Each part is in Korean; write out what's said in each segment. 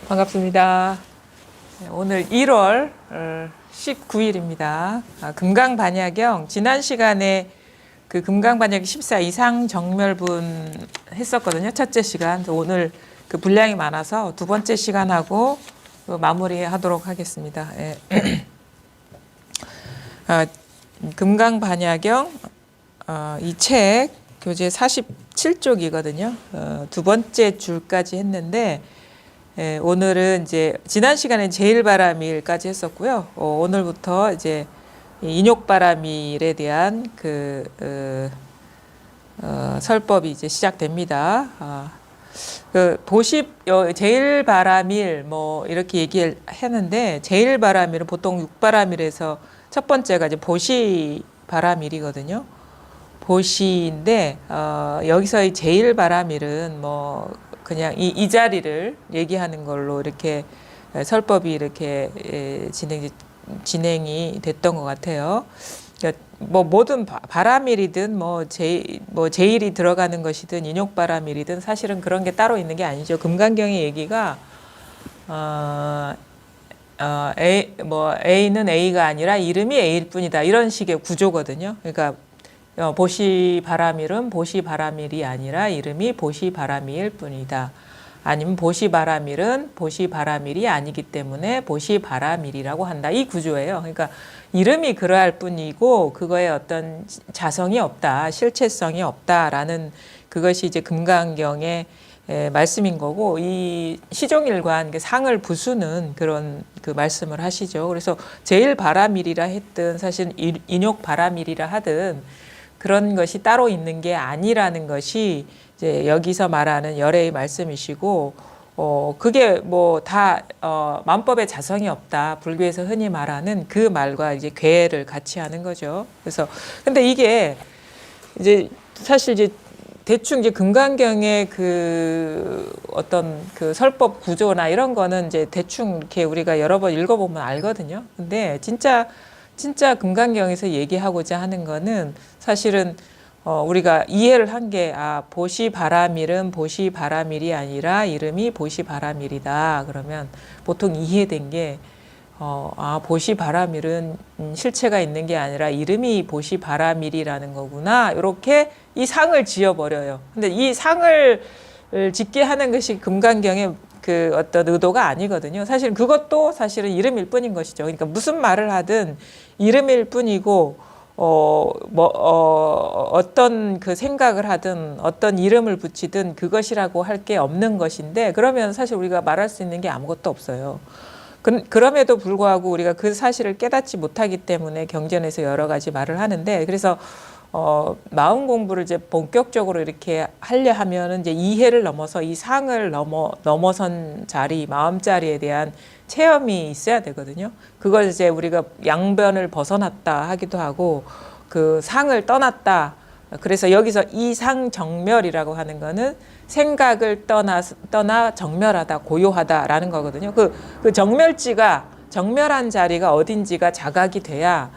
반갑습니다. 오늘 1월 19일입니다. 금강반야경 지난 시간에 그 금강반야경 14 이상 정멸분 했었거든요. 첫째 시간. 오늘 그 분량이 많아서 두 번째 시간하고 마무리하도록 하겠습니다. 금강반야경 이 책 교재 47쪽이거든요. 두 번째 줄까지 했는데 오늘은 이제 지난 시간에 제일바람일까지 했었고요. 오늘부터 이제 인욕바람일에 대한 그 설법이 이제 시작됩니다. 그 보십 제일바람일 뭐 이렇게 얘기했는데 제일바람일은 보통 육바람일에서 첫 번째가 이제 보시바람일이거든요. 보시인데 여기서의 제일바람일은 뭐 그냥 이 자리를 얘기하는 걸로 이렇게 설법이 이렇게 진행이 됐던 것 같아요. 그러니까 뭐 모든 바람일이든 뭐 제일이 들어가는 것이든 인욕바람일이든 사실은 그런 게 따로 있는 게 아니죠. 금강경의 얘기가 A는 A가 아니라 이름이 A일 뿐이다 이런 식의 구조거든요. 그러니까 보시바람일은 보시바람일이 아니라 이름이 보시바람일 뿐이다. 아니면 보시바람일은 보시바람일이 아니기 때문에 보시바람일이라고 한다. 이 구조예요. 그러니까 이름이 그러할 뿐이고 그거에 어떤 자성이 없다, 실체성이 없다라는 그것이 이제 금강경의 말씀인 거고 이 시종일관 상을 부수는 그런 그 말씀을 하시죠. 그래서 제일바람일이라 했든 사실 인욕바람일이라 하든 그런 것이 따로 있는 게 아니라는 것이 이제 여기서 말하는 열애의 말씀이시고, 그게 뭐 다 만법에 자성이 없다. 불교에서 흔히 말하는 그 말과 이제 괴를 같이 하는 거죠. 그래서 근데 이게 이제 사실 이제 대충 이제 금강경의 그 어떤 그 설법 구조나 이런 거는 이제 대충 이렇게 우리가 여러 번 읽어보면 알거든요. 근데 진짜 금강경에서 얘기하고자 하는 거는 사실은 우리가 이해를 한 게 보시바람일은 보시바람일이 아니라 이름이 보시바람일이다. 그러면 보통 이해된 게 보시바람일은 실체가 있는 게 아니라 이름이 보시바람일이라는 거구나. 이렇게 이 상을 지어버려요. 근데 이 상을 짓게 하는 것이 금강경의 그 어떤 의도가 아니거든요. 사실 그것도 사실은 이름일 뿐인 것이죠. 그러니까 무슨 말을 하든 이름일 뿐이고 어떤 그 생각을 하든 어떤 이름을 붙이든 그것이라고 할 게 없는 것인데 그러면 사실 우리가 말할 수 있는 게 아무것도 없어요. 그럼에도 불구하고 우리가 그 사실을 깨닫지 못하기 때문에 경전에서 여러 가지 말을 하는데 그래서 마음 공부를 이제 본격적으로 이렇게 하려 하면은 이제 이해를 넘어서 이 상을 넘어선 자리, 마음 자리에 대한 체험이 있어야 되거든요. 그걸 이제 우리가 양변을 벗어났다 하기도 하고 그 상을 떠났다. 그래서 여기서 이상정멸이라고 하는 거는 생각을 떠나 정멸하다, 고요하다라는 거거든요. 그 정멸한 자리가 어딘지가 자각이 돼야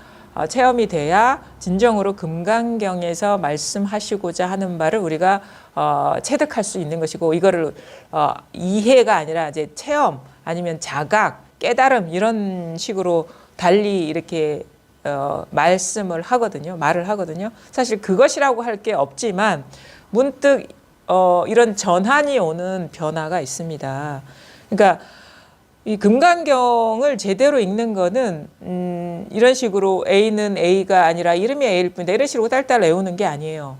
체험이 돼야 진정으로 금강경에서 말씀하시고자 하는 바를 우리가 체득할 수 있는 것이고 이거를 이해가 아니라 이제 체험 아니면 자각, 깨달음 이런 식으로 달리 이렇게 말을 하거든요. 사실 그것이라고 할 게 없지만 문득 이런 전환이 오는 변화가 있습니다. 그러니까 이 금강경을 제대로 읽는 거는 이런 식으로 A는 A가 아니라 이름이 A일 뿐이다. 이런 식으로 딸딸 외우는 게 아니에요.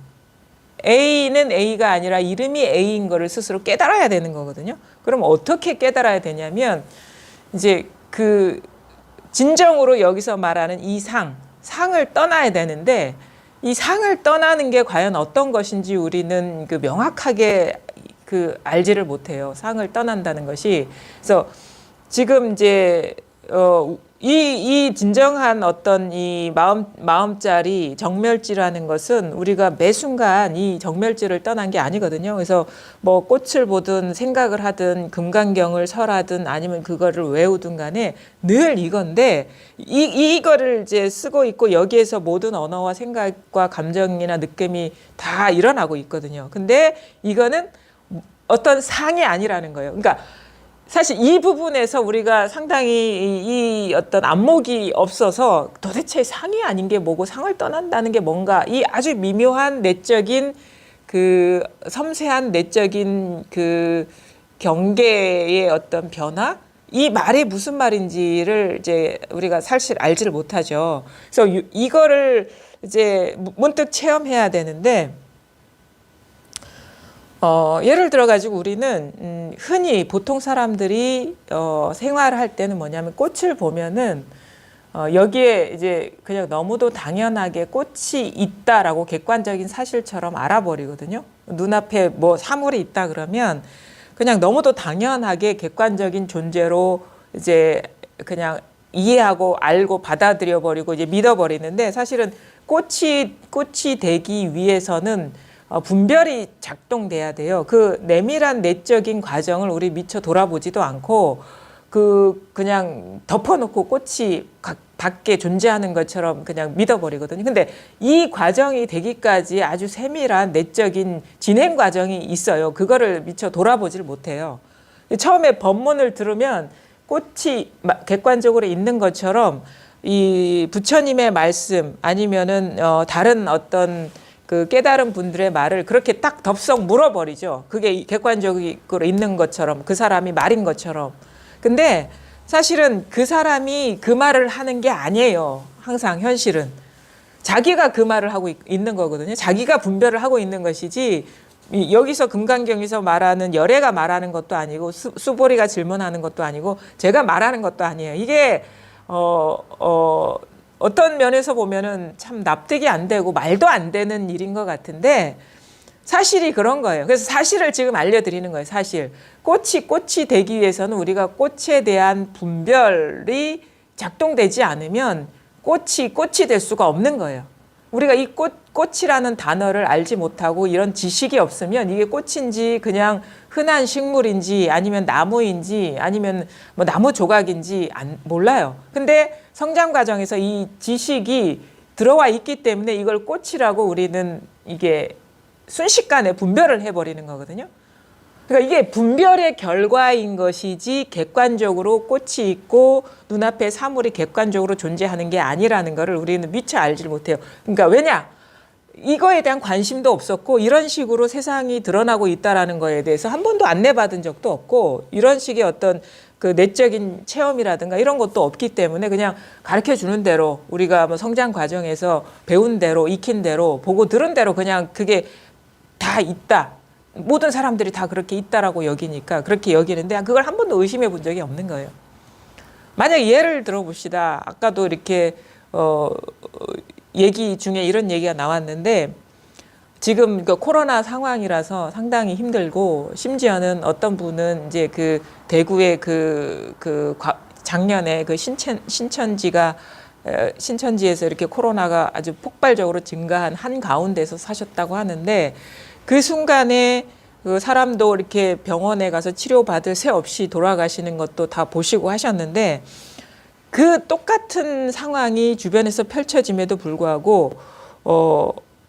A는 A가 아니라 이름이 A인 거를 스스로 깨달아야 되는 거거든요. 그럼 어떻게 깨달아야 되냐면 이제 그 진정으로 여기서 말하는 이 상을 떠나야 되는데 이 상을 떠나는 게 과연 어떤 것인지 우리는 그 명확하게 그 알지를 못해요. 상을 떠난다는 것이. 그래서 지금 이제 이 진정한 어떤 이 마음자리 정멸지라는 것은 우리가 매 순간 이 정멸지를 떠난 게 아니거든요. 그래서 뭐 꽃을 보든 생각을 하든 금강경을 설하든 아니면 그거를 외우든 간에 늘 이건데 이거를 이제 쓰고 있고 여기에서 모든 언어와 생각과 감정이나 느낌이 다 일어나고 있거든요. 근데 이거는 어떤 상이 아니라는 거예요. 그러니까 사실 이 부분에서 우리가 상당히 이 어떤 안목이 없어서 도대체 상이 아닌 게 뭐고 상을 떠난다는 게 뭔가 이 아주 미묘한 내적인 그 섬세한 내적인 그 경계의 어떤 변화? 이 말이 무슨 말인지를 이제 우리가 사실 알지를 못하죠. 그래서 이거를 이제 문득 체험해야 되는데, 예를 들어 가지고 우리는 흔히 보통 사람들이 생활을 할 때는 뭐냐면 꽃을 보면은 여기에 이제 그냥 너무도 당연하게 꽃이 있다라고 객관적인 사실처럼 알아버리거든요. 눈앞에 뭐 사물이 있다 그러면 그냥 너무도 당연하게 객관적인 존재로 이제 그냥 이해하고 알고 받아들여 버리고 이제 믿어버리는데, 사실은 꽃이 되기 위해서는 분별이 작동돼야 돼요. 그 내밀한 내적인 과정을 우리 미처 돌아보지도 않고 그냥 덮어놓고 꽃이 밖에 존재하는 것처럼 그냥 믿어버리거든요. 근데 이 과정이 되기까지 아주 세밀한 내적인 진행 과정이 있어요. 그거를 미처 돌아보지를 못해요. 처음에 법문을 들으면 꽃이 객관적으로 있는 것처럼 이 부처님의 말씀 아니면은 다른 어떤 그 깨달은 분들의 말을 그렇게 딱 덥석 물어버리죠. 그게 객관적으로 있는 것처럼, 그 사람이 말인 것처럼. 근데 사실은 그 사람이 그 말을 하는 게 아니에요. 항상 현실은. 자기가 그 말을 하고 있는 거거든요. 자기가 분별을 하고 있는 것이지, 여기서 금강경에서 말하는 열애가 말하는 것도 아니고 수보리가 질문하는 것도 아니고 제가 말하는 것도 아니에요. 이게 어떤 면에서 보면은 참 납득이 안 되고 말도 안 되는 일인 것 같은데, 사실이 그런 거예요. 그래서 사실을 지금 알려드리는 거예요. 사실 꽃이 되기 위해서는 우리가 꽃에 대한 분별이 작동되지 않으면 꽃이 될 수가 없는 거예요. 우리가 이 꽃이라는 단어를 알지 못하고 이런 지식이 없으면 이게 꽃인지 그냥 흔한 식물인지 아니면 나무인지 아니면 뭐 나무 조각인지 몰라요. 근데 성장 과정에서 이 지식이 들어와 있기 때문에 이걸 꽃이라고 우리는 이게 순식간에 분별을 해버리는 거거든요. 그러니까 이게 분별의 결과인 것이지 객관적으로 꽃이 있고 눈앞에 사물이 객관적으로 존재하는 게 아니라는 거를 우리는 미처 알지 못해요. 그러니까 왜냐? 이거에 대한 관심도 없었고 이런 식으로 세상이 드러나고 있다라는 거에 대해서 한 번도 안내받은 적도 없고 이런 식의 어떤 그 내적인 체험이라든가 이런 것도 없기 때문에 그냥 가르쳐 주는 대로 우리가 뭐 성장 과정에서 배운 대로 익힌 대로 보고 들은 대로 그냥 그게 다 있다. 모든 사람들이 다 그렇게 있다라고 여기니까 그렇게 여기는데 그걸 한 번도 의심해 본 적이 없는 거예요. 만약 예를 들어 봅시다. 아까도 이렇게 얘기 중에 이런 얘기가 나왔는데 지금 그 코로나 상황이라서 상당히 힘들고 심지어는 어떤 분은 이제 그 대구의 작년에 그 신천지에서 이렇게 코로나가 아주 폭발적으로 증가한 한 가운데서 사셨다고 하는데 그 순간에 그 사람도 이렇게 병원에 가서 치료받을 새 없이 돌아가시는 것도 다 보시고 하셨는데 그 똑같은 상황이 주변에서 펼쳐짐에도 불구하고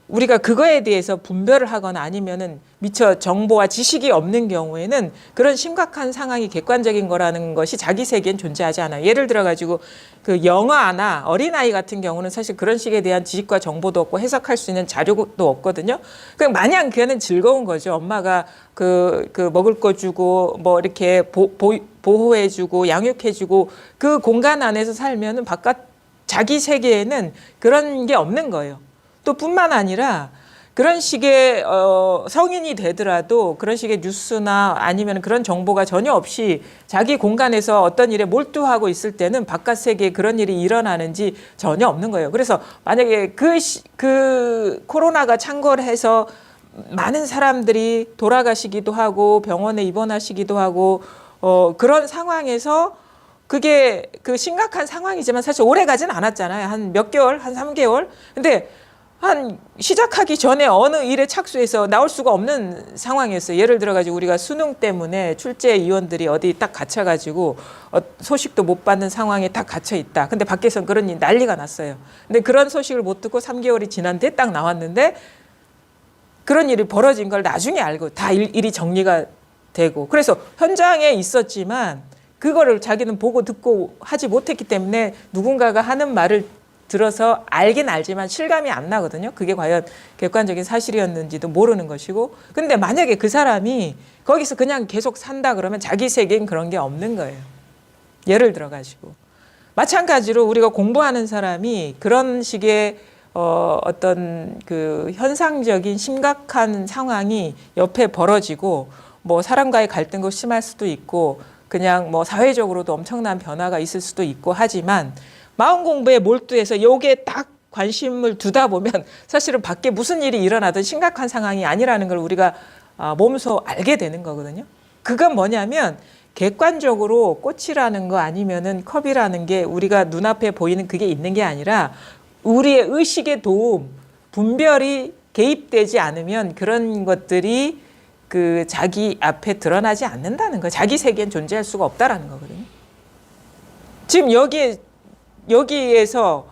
우리가 그거에 대해서 분별을 하거나 아니면은 미처 정보와 지식이 없는 경우에는 그런 심각한 상황이 객관적인 거라는 것이 자기 세계엔 존재하지 않아요. 예를 들어 가지고 그 영아나 어린아이 같은 경우는 사실 그런 식에 대한 지식과 정보도 없고 해석할 수 있는 자료도 없거든요. 그냥 마냥 그는 즐거운 거죠. 엄마가 그 먹을 거 주고 뭐 이렇게 보호해 주고 양육해 주고 그 공간 안에서 살면은 바깥 자기 세계에는 그런 게 없는 거예요. 또 뿐만 아니라 그런 식의 성인이 되더라도 그런 식의 뉴스나 아니면 그런 정보가 전혀 없이 자기 공간에서 어떤 일에 몰두하고 있을 때는 바깥 세계에 그런 일이 일어나는지 전혀 없는 거예요. 그래서 만약에 그 코로나가 창궐해서 많은 사람들이 돌아가시기도 하고 병원에 입원하시기도 하고 그런 상황에서 그게 그 심각한 상황이지만 사실 오래 가진 않았잖아요. 한 몇 개월, 한 3개월. 근데 한 시작하기 전에 어느 일에 착수해서 나올 수가 없는 상황이었어요. 예를 들어가지고 우리가 수능 때문에 출제위원들이 어디 딱 갇혀가지고 소식도 못 받는 상황에 딱 갇혀 있다. 근데 밖에서 그런 일 난리가 났어요. 근데 그런 소식을 못 듣고 3개월이 지난 뒤에 딱 나왔는데 그런 일이 벌어진 걸 나중에 알고 다 일이 정리가 되고 그래서 현장에 있었지만 그거를 자기는 보고 듣고 하지 못했기 때문에 누군가가 하는 말을 들어서 알긴 알지만 실감이 안 나거든요. 그게 과연 객관적인 사실이었는지도 모르는 것이고 근데 만약에 그 사람이 거기서 그냥 계속 산다 그러면 자기 세계엔 그런 게 없는 거예요. 예를 들어 가지고 마찬가지로 우리가 공부하는 사람이 그런 식의 어떤 그 현상적인 심각한 상황이 옆에 벌어지고 뭐 사람과의 갈등도 심할 수도 있고 그냥 뭐 사회적으로도 엄청난 변화가 있을 수도 있고 하지만 마음 공부에 몰두해서 요게 딱 관심을 두다 보면 사실은 밖에 무슨 일이 일어나든 심각한 상황이 아니라는 걸 우리가 몸소 알게 되는 거거든요. 그건 뭐냐면 객관적으로 꽃이라는 거 아니면은 컵이라는 게 우리가 눈앞에 보이는 그게 있는 게 아니라 우리의 의식의 도움, 분별이 개입되지 않으면 그런 것들이 그 자기 앞에 드러나지 않는다는 거예요. 자기 세계엔 존재할 수가 없다라는 거거든요. 지금 여기에서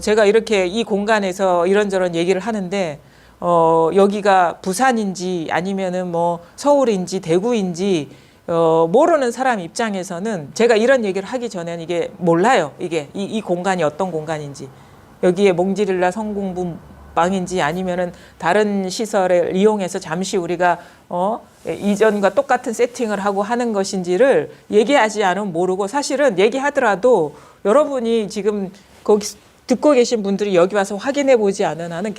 제가 이렇게 이 공간에서 이런저런 얘기를 하는데 여기가 부산인지 아니면은 뭐 서울인지 대구인지 모르는 사람 입장에서는 제가 이런 얘기를 하기 전에는 이게 몰라요. 이게 이 공간이 어떤 공간인지 여기에 몽지릴라 성공부방인지 아니면은 다른 시설을 이용해서 잠시 우리가 이전과 똑같은 세팅을 하고 하는 것인지를 얘기하지 않으면 모르고 사실은 얘기하더라도 여러분이 지금 거기 듣고 계신 분들이 여기 와서 확인해 보지 않은 한은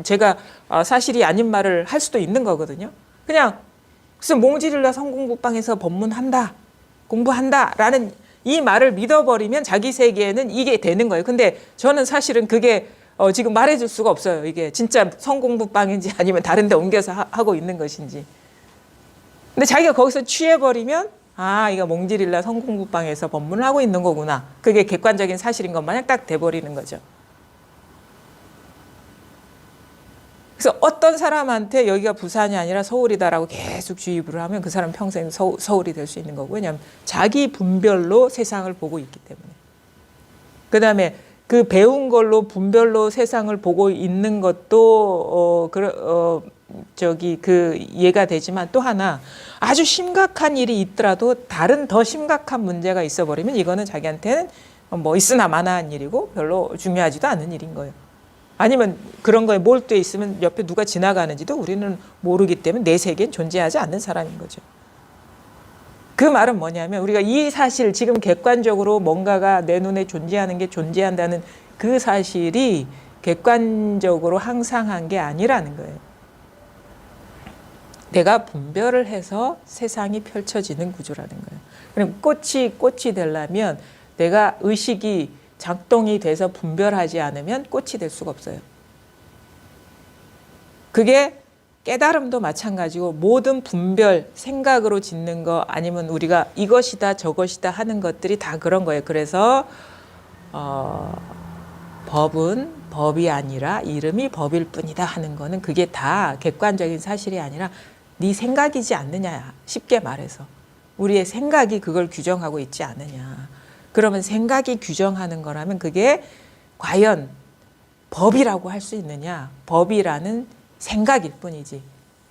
제가 사실이 아닌 말을 할 수도 있는 거거든요. 그냥 무슨 몽지릴라 성공부방에서 법문한다, 공부한다라는 이 말을 믿어버리면 자기 세계에는 이게 되는 거예요. 근데 저는 사실은 그게 지금 말해줄 수가 없어요. 이게 진짜 성공부방인지 아니면 다른 데 옮겨서 하고 있는 것인지. 근데 자기가 거기서 취해버리면 이거 몽지릴라 성공부방에서 법문을 하고 있는 거구나. 그게 객관적인 사실인 것 마냥 딱 돼버리는 거죠. 그래서 어떤 사람한테 여기가 부산이 아니라 서울이다라고 계속 주입을 하면 그 사람 평생 서울이 될 수 있는 거고 왜냐하면 자기 분별로 세상을 보고 있기 때문에. 그 다음에 그 배운 걸로 분별로 세상을 보고 있는 것도 이해가 되지만 또 하나 아주 심각한 일이 있더라도 다른 더 심각한 문제가 있어 버리면 이거는 자기한테는 뭐 있으나 마나한 일이고 별로 중요하지도 않은 일인 거예요. 아니면 그런 거에 몰두해 있으면 옆에 누가 지나가는지도 우리는 모르기 때문에 내 세계엔 존재하지 않는 사람인 거죠. 그 말은 뭐냐면 우리가 이 사실 지금 객관적으로 뭔가가 내 눈에 존재하는 게 존재한다는 그 사실이 객관적으로 항상한 게 아니라는 거예요. 내가 분별을 해서 세상이 펼쳐지는 구조라는 거예요. 그럼 꽃이 되려면 내가 의식이 작동이 돼서 분별하지 않으면 꽃이 될 수가 없어요. 그게 깨달음도 마찬가지고 모든 분별, 생각으로 짓는 거 아니면 우리가 이것이다 저것이다 하는 것들이 다 그런 거예요. 그래서 법은 법이 아니라 이름이 법일 뿐이다 하는 거는 그게 다 객관적인 사실이 아니라 네 생각이지 않느냐. 쉽게 말해서 우리의 생각이 그걸 규정하고 있지 않느냐. 그러면 생각이 규정하는 거라면 그게 과연 법이라고 할 수 있느냐. 법이라는 생각일 뿐이지.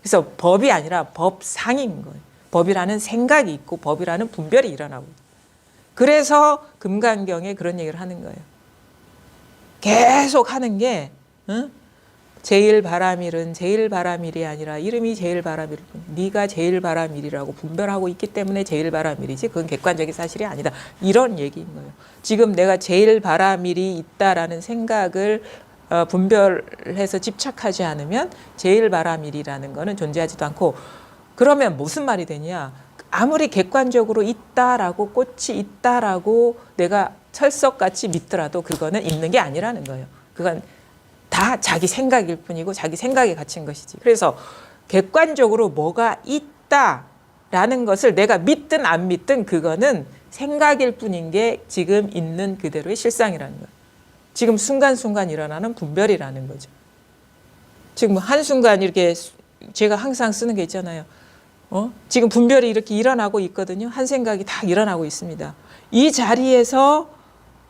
그래서 법이 아니라 법상인 거예요. 법이라는 생각이 있고 법이라는 분별이 일어나고. 그래서 금강경에 그런 얘기를 하는 거예요. 계속 하는 게 제일바라밀은 제일바라밀이 아니라 이름이 제일바라밀 뿐. 네가 제일바라밀이라고 분별하고 있기 때문에 제일바라밀이지 그건 객관적인 사실이 아니다. 이런 얘기인 거예요. 지금 내가 제일바라밀이 있다라는 생각을 분별해서 집착하지 않으면 제일바라밀이라는 거는 존재하지도 않고 그러면 무슨 말이 되냐. 아무리 객관적으로 있다라고 꽃이 있다라고 내가 철석같이 믿더라도 그거는 있는 게 아니라는 거예요. 그건 다 자기 생각일 뿐이고 자기 생각에 갇힌 것이지. 그래서 객관적으로 뭐가 있다라는 것을 내가 믿든 안 믿든 그거는 생각일 뿐인 게 지금 있는 그대로의 실상이라는 거예요. 지금 순간순간 일어나는 분별이라는 거죠. 지금 한순간 이렇게 제가 항상 쓰는 게 있잖아요. 지금 분별이 이렇게 일어나고 있거든요. 한 생각이 다 일어나고 있습니다. 이 자리에서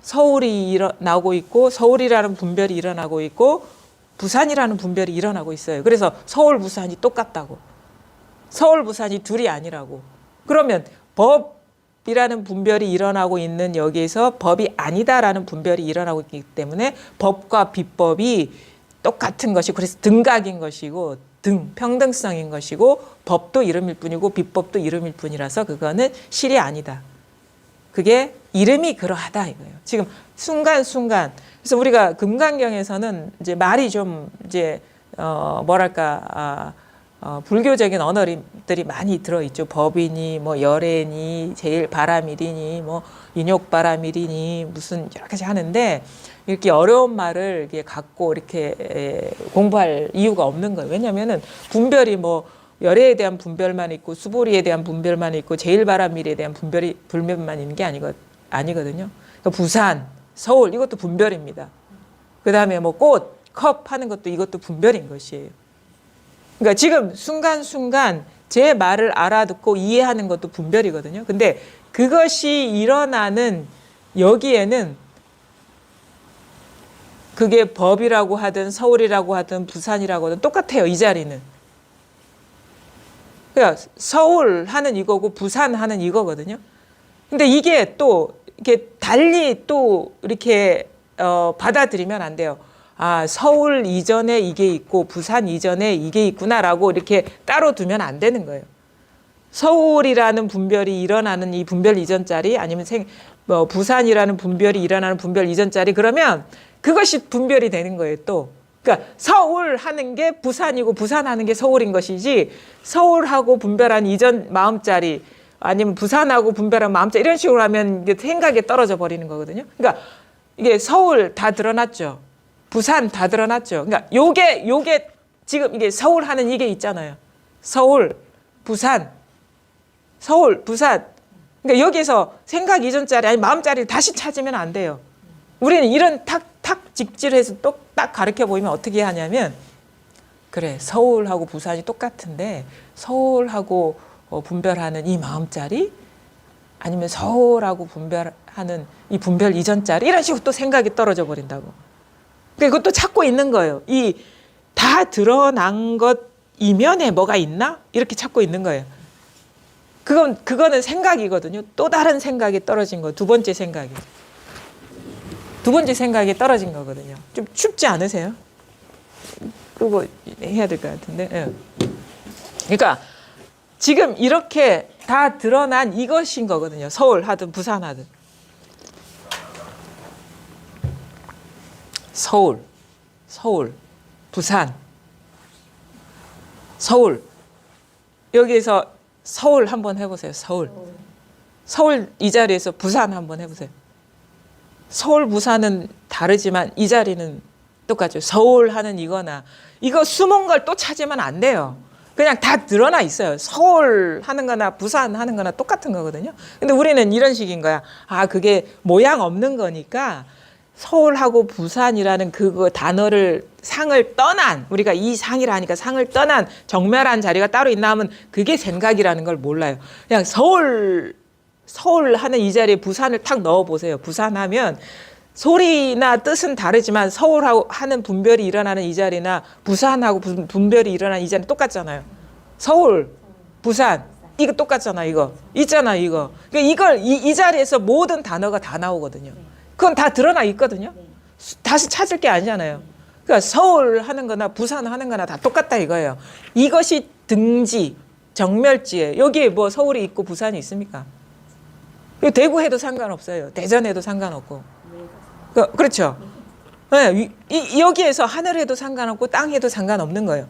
서울이 일어나고 있고 서울이라는 분별이 일어나고 있고 부산이라는 분별이 일어나고 있어요. 그래서 서울 부산이 똑같다고. 서울, 부산이 둘이 아니라고. 그러면 법이라는 분별이 일어나고 있는 여기에서 법이 아니다라는 분별이 일어나고 있기 때문에 법과 비법이 똑같은 것이 그래서 등각인 것이고 평등성인 것이고 법도 이름일 뿐이고 비법도 이름일 뿐이라서 그거는 실이 아니다. 그게 이름이 그러하다 이거예요. 지금 순간순간 그래서 우리가 금강경에서는 이제 말이 좀 이제 불교적인 언어들이 많이 들어있죠. 법이니 뭐 열애니 제일 바라밀이니 뭐 인욕바라밀이니 무슨 여러 가지 하는데 이렇게 어려운 말을 이렇게 갖고 이렇게 공부할 이유가 없는 거예요. 왜냐하면은 분별이 뭐 열애에 대한 분별만 있고 수보리에 대한 분별만 있고 제일 바라밀에 대한 분별만 있는 게 아니거든요. 그러니까 부산, 서울 이것도 분별입니다. 그 다음에 뭐 꽃, 컵 하는 것도 이것도 분별인 것이에요. 그러니까 지금 순간순간 제 말을 알아듣고 이해하는 것도 분별이거든요. 근데 그것이 일어나는 여기에는 그게 법이라고 하든 서울이라고 하든 부산이라고 하든 똑같아요. 이 자리는. 그러니까 서울 하는 이거고 부산 하는 이거거든요. 근데 이게 또 이렇게 달리 또 이렇게 받아들이면 안 돼요. 아, 서울 이전에 이게 있고 부산 이전에 이게 있구나라고 이렇게 따로 두면 안 되는 거예요. 서울이라는 분별이 일어나는 이 분별 이전 자리 아니면 부산이라는 분별이 일어나는 분별 이전 자리 그러면 그것이 분별이 되는 거예요. 또 그러니까 서울 하는 게 부산이고 부산 하는 게 서울인 것이지 서울하고 분별한 이전 마음자리 아니면 부산하고 분별한 마음자리 이런 식으로 하면 이게 생각이 떨어져 버리는 거거든요. 그러니까 이게 서울 다 드러났죠. 부산 다 드러났죠. 그러니까 요게 지금 이게 서울 하는 이게 있잖아요. 서울, 부산. 그러니까 여기서 생각 이전짜리 아니 마음짜리를 다시 찾으면 안 돼요. 우리는 이런 탁 직질해서 딱 가르쳐 보이면 어떻게 하냐면 그래 서울하고 부산이 똑같은데 서울하고 분별하는 이 마음짜리 아니면 서울하고 분별하는 이 분별 이전짜리 이런 식으로 또 생각이 떨어져 버린다고. 그러니까 그것도 찾고 있는 거예요. 이 다 드러난 것 이면에 뭐가 있나? 이렇게 찾고 있는 거예요. 그거는 생각이거든요. 또 다른 생각이 떨어진 거. 두 번째 생각이 떨어진 거거든요. 좀 춥지 않으세요? 그거 해야 될 것 같은데. 네. 그러니까 지금 이렇게 다 드러난 이것인 거거든요. 서울 하든 부산 하든. 서울, 부산, 서울. 여기에서 서울 한번 해보세요. 서울 이 자리에서 부산 한번 해보세요. 서울, 부산은 다르지만 이 자리는 똑같죠. 서울 하는 이거나 이거 숨은 걸 또 찾으면 안 돼요. 그냥 다 드러나 있어요. 서울 하는 거나 부산 하는 거나 똑같은 거거든요. 근데 우리는 이런 식인 거야. 아, 그게 모양 없는 거니까 서울하고 부산이라는 그 단어를 상을 떠난 우리가 이 상이라 하니까 상을 떠난 정멸한 자리가 따로 있나 하면 그게 생각이라는 걸 몰라요. 그냥 서울 하는 이 자리에 부산을 탁 넣어 보세요. 부산하면 소리나 뜻은 다르지만 서울하고 하는 분별이 일어나는 이 자리나 부산하고 분별이 일어나는 이 자리 똑같잖아요. 서울, 부산 이거 똑같잖아. 이거 있잖아. 이거 그러니까 이걸 이 자리에서 모든 단어가 다 나오거든요. 그건 다 드러나 있거든요. 다시 찾을 게 아니잖아요. 그러니까 서울 하는 거나 부산 하는 거나 다 똑같다 이거예요. 이것이 등지, 정멸지에 여기에 뭐 서울이 있고 부산이 있습니까? 대구해도 상관없어요. 대전해도 상관없고. 그렇죠. 네, 여기에서 하늘해도 상관없고 땅해도 상관없는 거예요.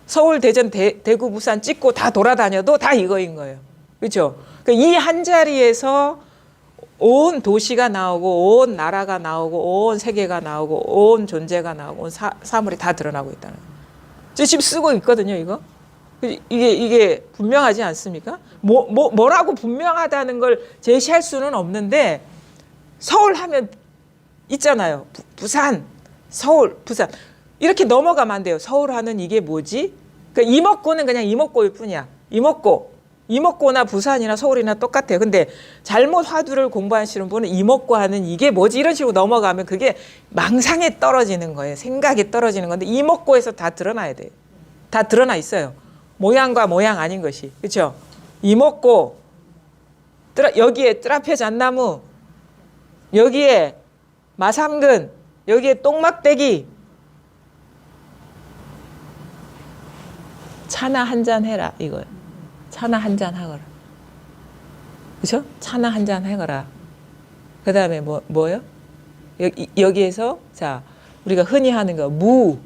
서울, 대전, 대구, 부산 찍고 다 돌아다녀도 다 이거인 거예요. 그렇죠. 이 한 자리에서 온 도시가 나오고 온 나라가 나오고 온 세계가 나오고 온 존재가 나오고 온 사물이 다 드러나고 있다는 거예요. 지금 쓰고 있거든요. 이게 분명하지 않습니까? 뭐라고 분명하다는 걸 제시할 수는 없는데 서울 하면 있잖아요. 부산, 서울, 부산 이렇게 넘어가면 안 돼요. 서울 하는 이게 뭐지? 그러니까 이목구는 그냥 이목구일 뿐이야. 이목구나 부산이나 서울이나 똑같아요. 근데 잘못 화두를 공부하시는 분은 이목구 하는 이게 뭐지? 이런 식으로 넘어가면 그게 망상에 떨어지는 거예요. 생각이 떨어지는 건데 이목구에서 다 드러나야 돼요. 다 드러나 있어요. 모양과 모양 아닌 것이. 그렇죠? 이목고 여기에 뜰앞에 잣나무, 여기에 마삼근, 여기에 똥막대기. 차나 한잔 해라 이거예요. 차나 한잔 하거라. 그렇죠? 차나 한잔 하거라. 그 다음에 뭐요? 여기에서 자 우리가 흔히 하는 거 무,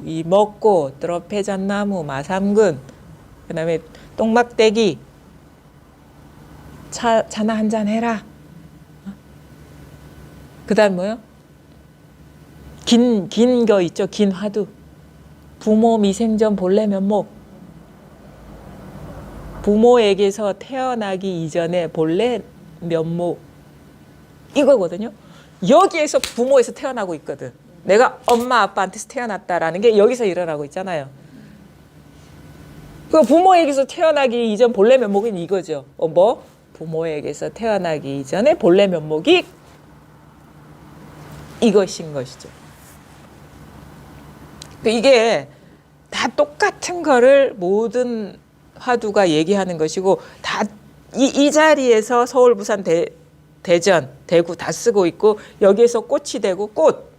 이 먹고, 뜰앞에 잣나무, 마삼근, 그 다음에 똥막대기, 차나 한잔 해라. 그 다음 뭐요? 긴 거 있죠? 긴 화두. 부모 미생전 본래 면목. 부모에게서 태어나기 이전에 본래 면목. 이거거든요. 여기에서 부모에서 태어나고 있거든. 내가 엄마 아빠한테서 태어났다라는 게 여기서 일어나고 있잖아요. 그 부모에게서 태어나기 이전 본래 면목은 이거죠. 부모에게서 태어나기 이전에 본래 면목이 이것인 것이죠. 이게 다 똑같은 거를 모든 화두가 얘기하는 것이고 다 이 자리에서 서울, 부산, 대전, 대구 다 쓰고 있고 여기에서 꽃이 되고 꽃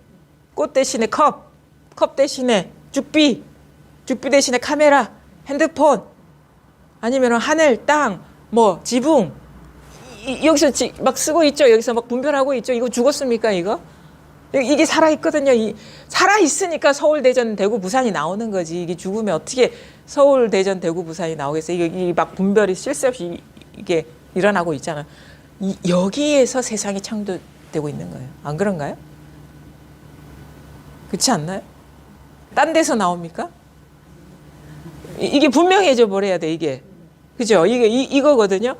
대신에 컵 대신에 죽비 대신에 카메라, 핸드폰 아니면 하늘, 땅, 지붕 여기서 막 쓰고 있죠. 여기서 막 분별하고 있죠. 이거 죽었습니까 이거? 이게 살아있거든요. 살아있으니까 서울, 대전, 대구, 부산이 나오는 거지. 이게 죽으면 어떻게 서울, 대전, 대구, 부산이 나오겠어요. 이게 막 분별이 쉴 새 없이 이게 일어나고 있잖아. 여기에서 세상이 창조되고 있는 거예요. 안 그런가요? 그렇지 않나요? 딴 데서 나옵니까? 이게 분명해져 버려야 돼, 이게. 그죠? 이거거든요.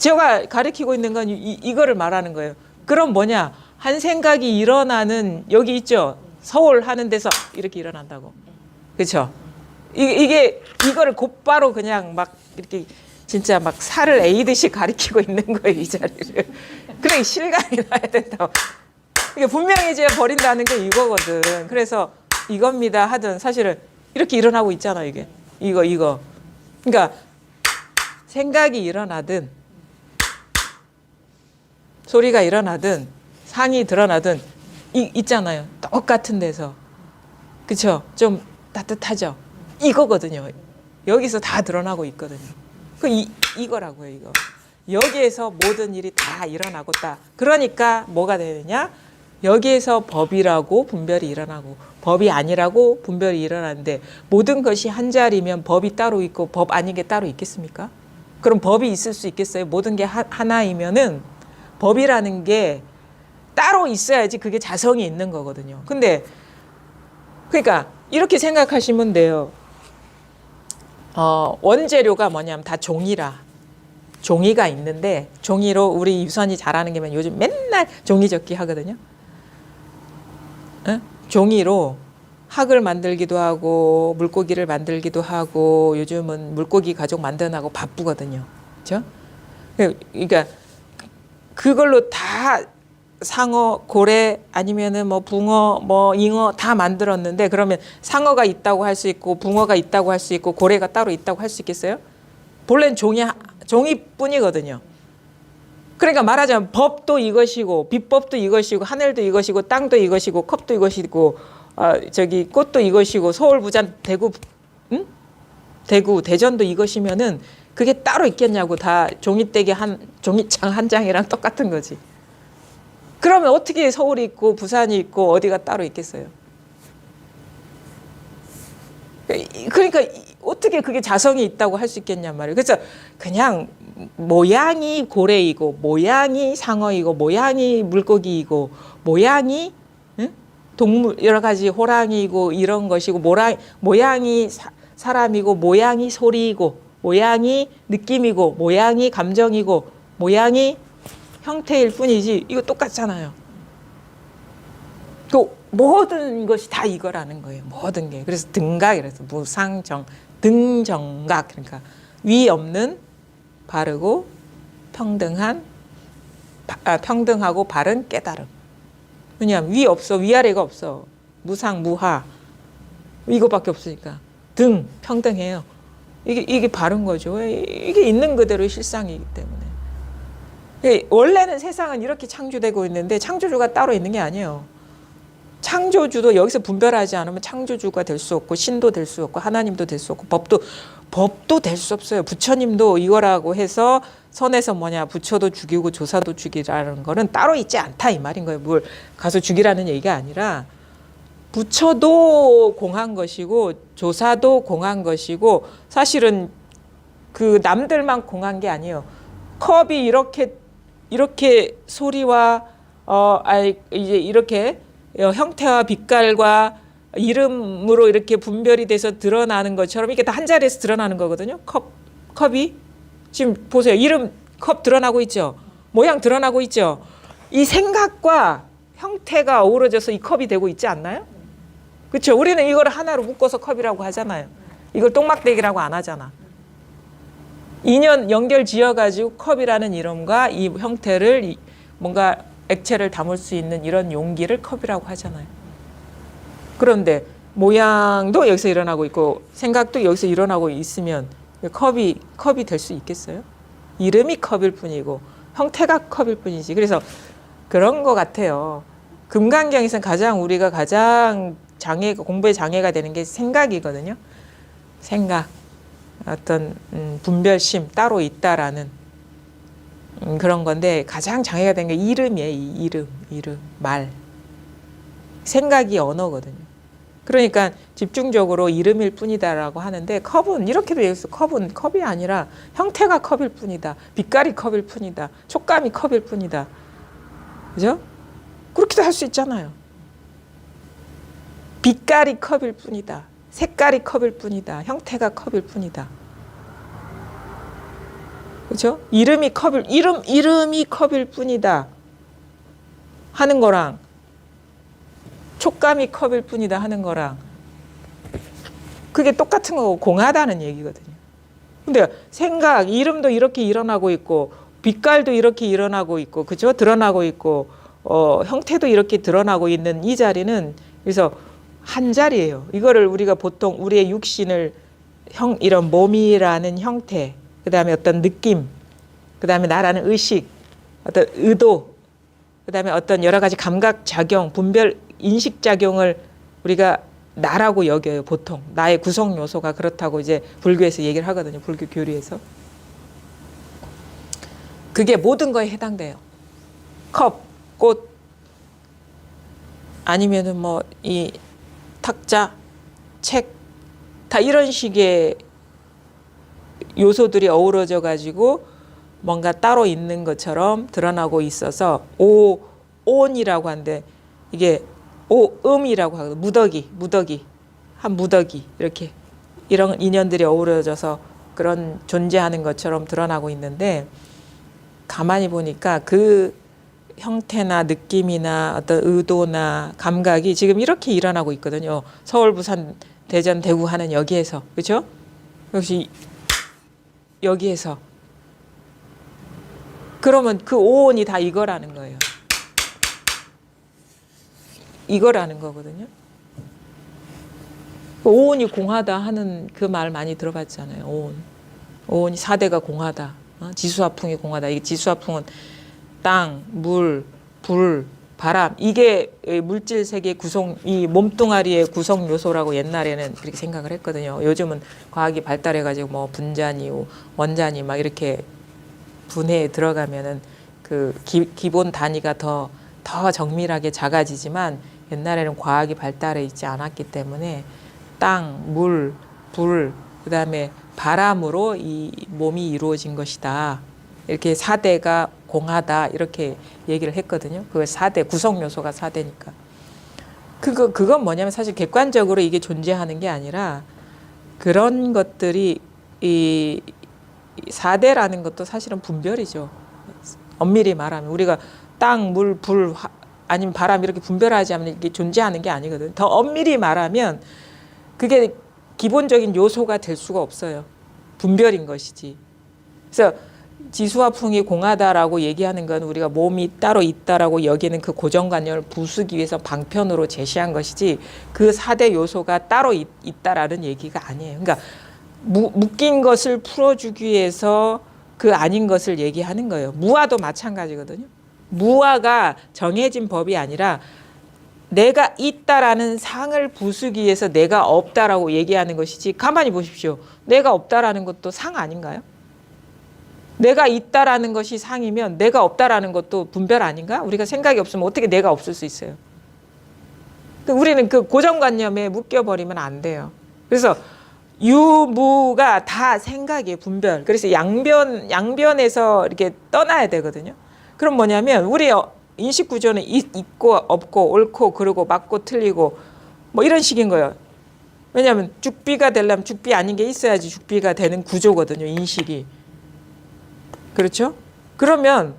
제가 가리키고 있는 건 이거를 말하는 거예요. 그럼 뭐냐? 한 생각이 일어나는, 여기 있죠? 서울 하는 데서 이렇게 일어난다고. 그렇죠? 이거를 곧바로 그냥 막 이렇게 진짜 막 살을 에이듯이 가리키고 있는 거예요, 이 자리를. 그래, 실감이 나야 된다고. 이게 분명해져 버린다는 게 이거거든. 그래서 이겁니다 하든 사실은 이렇게 일어나고 있잖아, 이게. 이거. 그러니까 생각이 일어나든 소리가 일어나든 상이 드러나든 있잖아요. 똑같은 데서. 그렇죠? 좀 따뜻하죠? 이거거든요. 여기서 다 드러나고 있거든요. 이거라고요, 이거. 여기에서 모든 일이 다 일어나고 있다. 그러니까 뭐가 되느냐? 여기에서 법이라고 분별이 일어나고 법이 아니라고 분별이 일어나는데 모든 것이 한 자리면 법이 따로 있고 법 아닌 게 따로 있겠습니까? 그럼 법이 있을 수 있겠어요? 모든 게 하나이면은 법이라는 게 따로 있어야지 그게 자성이 있는 거거든요. 근데 그러니까 이렇게 생각하시면 돼요. 원재료가 뭐냐면 다 종이라. 종이가 있는데 종이로 우리 유선이 잘하는 게 요즘 맨날 종이 접기 하거든요. 응? 종이로 학을 만들기도 하고 물고기를 만들기도 하고 요즘은 물고기 가족 만드느라고 바쁘거든요. 그렇죠? 그러니까 그걸로 다 상어, 고래 아니면은 붕어, 잉어 다 만들었는데 그러면 상어가 있다고 할 수 있고 붕어가 있다고 할 수 있고 고래가 따로 있다고 할 수 있겠어요? 본래는 종이뿐이거든요. 그러니까 말하자면 법도 이것이고 비법도 이것이고 하늘도 이것이고 땅도 이것이고 컵도 이것이고 꽃도 이것이고 서울, 부산, 대구, 대구, 대전도 이것이면은 그게 따로 있겠냐고. 다 종이떼기 종이장 한 장이랑 똑같은 거지. 그러면 어떻게 서울이 있고 부산이 있고 어디가 따로 있겠어요? 그러니까 어떻게 그게 자성이 있다고 할 수 있겠냔 말이에요. 그래서 그냥 모양이 고래이고 모양이 상어이고 모양이 물고기이고 모양이 동물 여러 가지 호랑이고 이런 것이고 모양이 사람이고 모양이 소리이고 모양이 느낌이고 모양이 감정이고 모양이 형태일 뿐이지 이거 똑같잖아요. 또 모든 것이 다 이거라는 거예요. 모든 게. 그래서 등각이라서 무상정 등정각 그러니까 위 없는 바르고 평등하고 바른 깨달음. 왜냐하면 위 없어. 위아래가 없어. 무상 무하 이거밖에 없으니까. 등 평등해요. 이게 바른 거죠. 이게 있는 그대로의 실상이기 때문에. 원래는 세상은 이렇게 창조되고 있는데 창조주가 따로 있는 게 아니에요. 창조주도 여기서 분별하지 않으면 창조주가 될 수 없고 신도 될 수 없고 하나님도 될 수 없고 법도 될 수 없어요. 부처님도 이거라고 해서 선에서 뭐냐 부처도 죽이고 조사도 죽이라는 거는 따로 있지 않다 이 말인 거예요. 뭘 가서 죽이라는 얘기가 아니라 부처도 공한 것이고 조사도 공한 것이고 사실은 그 남들만 공한 게 아니에요. 컵이 이렇게 소리와 이제 이렇게 형태와 빛깔과 이름으로 이렇게 분별이 돼서 드러나는 것처럼 이게 다 한 자리에서 드러나는 거거든요. 컵이 지금 보세요. 이름 컵 드러나고 있죠. 모양 드러나고 있죠. 이 생각과 형태가 어우러져서 이 컵이 되고 있지 않나요? 그렇죠. 우리는 이걸 하나로 묶어서 컵이라고 하잖아요. 이걸 똥막대기라고 안 하잖아. 인연 연결 지어가지고 컵이라는 이름과 이 형태를 뭔가 액체를 담을 수 있는 이런 용기를 컵이라고 하잖아요. 그런데 모양도 여기서 일어나고 있고 생각도 여기서 일어나고 있으면 컵이 될 수 있겠어요? 이름이 컵일 뿐이고 형태가 컵일 뿐이지. 그래서 그런 것 같아요. 금강경에서는 우리가 가장 공부의 장애가 되는 게 생각이거든요. 생각, 어떤 분별심 따로 있다라는 그런 건데 가장 장애가 되는 게 이름이에요. 이름, 말. 생각이 언어거든요. 그러니까 집중적으로 이름일 뿐이다라고 하는데 컵은 이렇게도 얘기했어. 컵이 아니라 형태가 컵일 뿐이다. 빛깔이 컵일 뿐이다. 촉감이 컵일 뿐이다. 그죠? 그렇게도 할 수 있잖아요. 빛깔이 컵일 뿐이다. 색깔이 컵일 뿐이다. 형태가 컵일 뿐이다. 그렇죠? 이름이 컵일 뿐이다 하는 거랑 촉감이 컵일 뿐이다 하는 거랑 그게 똑같은 거고 공하다는 얘기거든요. 근데 생각, 이름도 이렇게 일어나고 있고 빛깔도 이렇게 일어나고 있고 그죠? 드러나고 있고 형태도 이렇게 드러나고 있는 이 자리는 그래서 한 자리예요. 이거를 우리가 보통 우리의 육신을 이런 몸이라는 형태, 그 다음에 어떤 느낌, 그 다음에 나라는 의식, 어떤 의도, 그 다음에 어떤 여러 가지 감각 작용, 분별 인식 작용을 우리가 나라고 여겨요. 보통 나의 구성 요소가 그렇다고 이제 불교에서 얘기를 하거든요. 불교 교리에서 그게 모든 거에 해당돼요. 컵, 꽃, 아니면은 뭐 이 탁자, 책, 다 이런 식의 요소들이 어우러져 가지고 뭔가 따로 있는 것처럼 드러나고 있어서 온이라고 하는데 이게 오음이라고 하거든요. 무더기 한 무더기 이렇게 이런 인연들이 어우러져서 그런 존재하는 것처럼 드러나고 있는데 가만히 보니까 그 형태나 느낌이나 어떤 의도나 감각이 지금 이렇게 일어나고 있거든요. 서울, 부산, 대전, 대구 하는 여기에서 그렇죠? 역시 여기에서 그러면 그 오온이 다 이거라는 거예요. 이거라는 거거든요. 오온이 공하다 하는 그 말 많이 들어봤잖아요. 오온이 4대가 공하다. 지수화풍이 공하다. 이 지수화풍은 땅, 물, 불, 바람 이게 물질 세계 이 몸뚱아리의 구성 요소라고 옛날에는 그렇게 생각을 했거든요. 요즘은 과학이 발달해 가지고 뭐 분자니 원자니 막 이렇게 분해에 들어가면은 그 기본 단위가 더 정밀하게 작아지지만 옛날에는 과학이 발달해 있지 않았기 때문에 땅, 물, 불, 그다음에 바람으로 이 몸이 이루어진 것이다. 이렇게 4대가 공하다 이렇게 얘기를 했거든요. 그 4대 구성 요소가 4대니까. 그건 뭐냐면 사실 객관적으로 이게 존재하는 게 아니라 그런 것들이 이 4대라는 것도 사실은 분별이죠. 엄밀히 말하면 우리가 땅, 물, 불 아니면 바람 이렇게 분별하지 않으면 이게 존재하는 게 아니거든요. 더 엄밀히 말하면 그게 기본적인 요소가 될 수가 없어요. 분별인 것이지. 그래서 지수와 풍이 공하다라고 얘기하는 건 우리가 몸이 따로 있다라고 여기는 그 고정관념을 부수기 위해서 방편으로 제시한 것이지 그 4대 요소가 따로 있다라는 얘기가 아니에요. 그러니까 묶인 것을 풀어주기 위해서 그 아닌 것을 얘기하는 거예요. 무아도 마찬가지거든요. 무아가 정해진 법이 아니라 내가 있다라는 상을 부수기 위해서 내가 없다라고 얘기하는 것이지 가만히 보십시오. 내가 없다라는 것도 상 아닌가요? 내가 있다라는 것이 상이면 내가 없다라는 것도 분별 아닌가? 우리가 생각이 없으면 어떻게 내가 없을 수 있어요? 우리는 그 고정관념에 묶여버리면 안 돼요. 그래서 유무가 다 생각이에요. 분별. 그래서 양변에서 이렇게 떠나야 되거든요. 그럼 뭐냐면 우리 인식 구조는 있고 없고 옳고 그르고 맞고 틀리고 뭐 이런 식인 거예요. 왜냐하면 죽비가 되려면 죽비 아닌 게 있어야지 죽비가 되는 구조거든요. 인식이. 그렇죠? 그러면